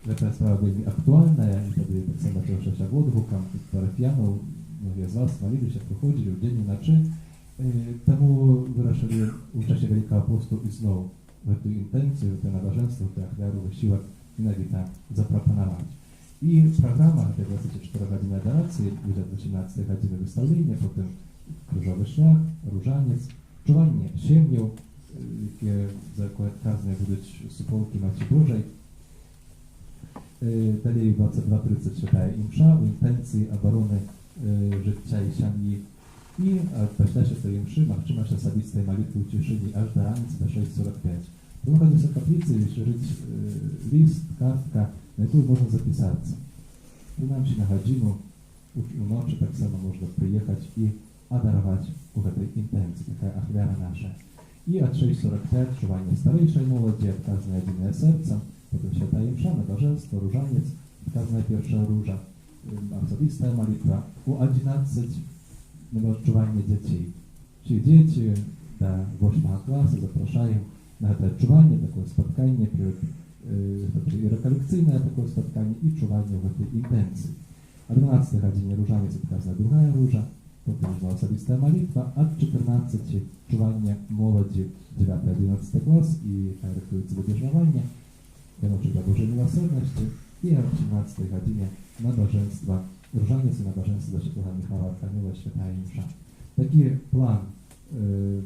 Это справа была актуальная, и тогда так само начавшаяся отгуком парафиянов, многие из вас молились, приходили в день и ночи. Тому вирішили у часі Великого посту і знову в эту интенцию, в это набоженство, в это ахляру вишивок иногда запропоновать. И программа, это 24 годины адорации, будет 18 годины выставления, потом кружовый шлях, ружанец, чування сім'їв, які заказані будуть суполки Матері Божої. Далі 22:30 читає імша у інтенції оборони життя і сім'ї. І після святої імши можливість особистої молитви у тишині аж до ранці до 6:45. При виході з каплиці лежить лист, картка, на яку можна записатися. Принаймні на годину у ночі так само можна приїхати і darować ku tej intencji, taka ofiara nasza. I od 6:45 czuwanie starejszej młodzi, odkazane jedyne sercem, potem święta msza, nabożeństwo, różaniec, odkazana pierwsza róża, osobista modlitwa. U 11 czuwanie dzieci. Czyli dzieci do 8 klasy zapraszają na to czuwanie, takie spotkanie, rekolekcyjne takie spotkanie i czuwanie w tej intencji. O 12 godzinie różaniec, odkazana druga róża, potem była osobista modlitwa, a od 14 czuwanie młodzi 9-11 klas i charakterystyce wybierzmowania, wianoczy dla Bożej Miłosierności i o 18 godzinie nabożeństwa, różaniec i nabożeństwo do świętego Michała Archanioła, święta msza. Taki plan,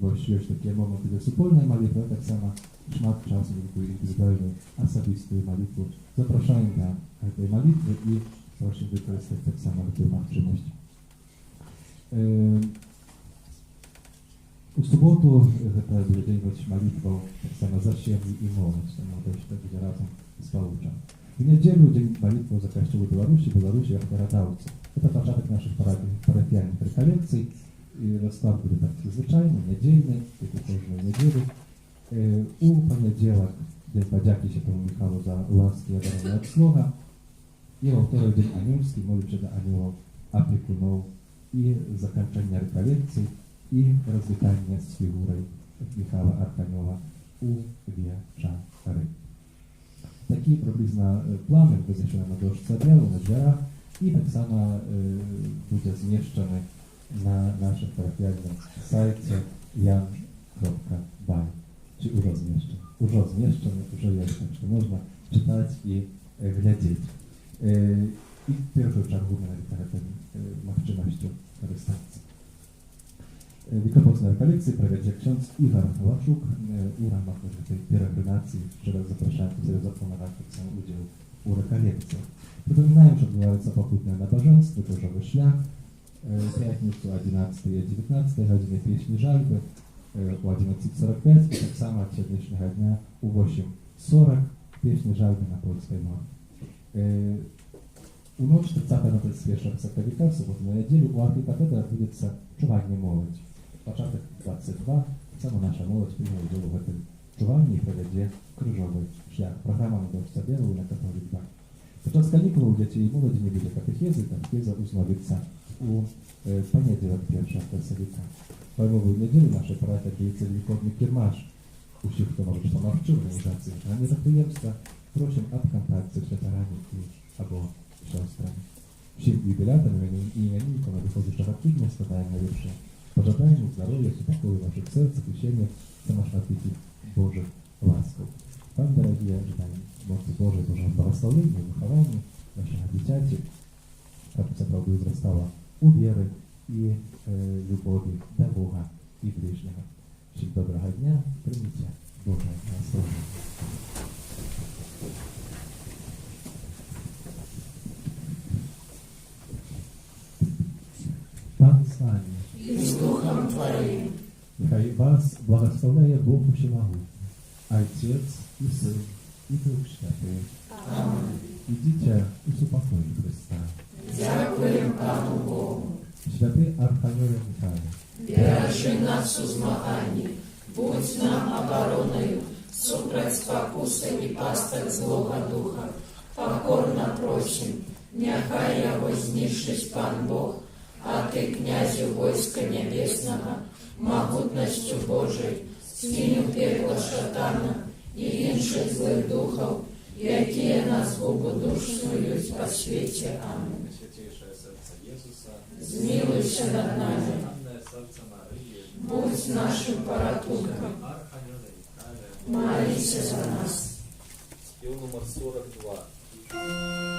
bo jest takie momenty wspólnej modlitwy, tak samo szmat czasu do indywidualnej, osobistej modlitwy. Zapraszam do tej modlitwy i proszę wykorzystać tak samo tę możliwość. U sobotu to będzie być modlitwą tak samo za siebie i młodość, to będzie razem z pouczem. W niedzielę dzień modlitwy za Kościół Białorusi jako radałcy. To początek naszych parafialnych rekolekcji. Rozkład był taki zwyczajny, niedzielny, tylko każdej niedzieli. U poniedziałek dzień podzięki się temu Michałowi za łaski odebrane od Słowa. I we wtorek dzień anielski, modlić się do aniołów, opiekunów i zakończenie rekolekcji i rozwitanie z figurą Michała Archanioła u wieczory. Taki przybliżny plan wywieszony na dążce białą, na drzwiach i tak samo będzie zmieszczony na naszym parafialnym sajcie jan.by, czyli już rozmieszczony, już jest, także można czytać i глядеть. I w pierwszą czargu na tę możliwość korzystania. Wielkopolską rekolekcję prowadzi ksiądz Iwan Łaszuk u ramach tej peregrinacji, jeszcze raz zapraszam sobie zaplanować udział u rekolekcji. Przypominają, że odbywają pochódne nabożeństwo, Krzyżowy Szlak, w piątnicę o 11 i 19 godzinie pieśni żalby, o 11:45 i tak samo od dzisiejszego dnia o 8:40 pieśni żalby na polskiej mowie. U nocy 31 października, w sobotę na niedzielę u archikatedry odbędzie czuwanie młodzi. Początek 22, sama nasza młodzież przyjmie udział w tym czuwaniu i prowadzi Krzyżowy Szlak. Programa na dążce białą na Katolik 2. Podczas kanikuł dzieci i młodzi nie będzie katechezy, katecheza uznowica u poniedziałek 1 października. Pojmową niedzielę nasze parafia dzieje wielkodny kiermasz. Usich, kto może być pomawczy w organizacji, a nie zapojemstwa, proszę o kontakt ze światarami albo siostrami. Всем юбилятам и именинникам выходящих активно складаем наилучшие пожелания, здоровья, покоя в ваших сердцах, ощущения самошнатых Божьих ласков. Вам, дорогие, ожидаем Божьей Божьего благословения, выхования нашего дитяти, как это правда возрастало у веры и любови до Бога и ближнего. Всем доброго дня, примите Божье благословение. Pan z Wami i z duchem Twoim. Niechaj Was błogosławieje Bóg Wszechmogący, Ojciec i Syn i Duch Święty. Amen. Idźcie i supokój Chrysta. Dziękuję Panu Bogu. Święty Archaniole Michale, Бережи нас у змаганні, будь нам обороною, супроть спокуси і пасток злого духа. Покорно просим, нехай його знищить Пан Бог, а ти, князю войска небесного, могутностью Божией, скинь у пекла шатана і інших злих духов, які на згубу душ снують по світі. Амінь. Святейшее сердце Иисуса, Змилуйся над нами, Анное сердце Марии, будь нашим порятунком, Архангеле Михаиле, молися за нас. спел номер 42.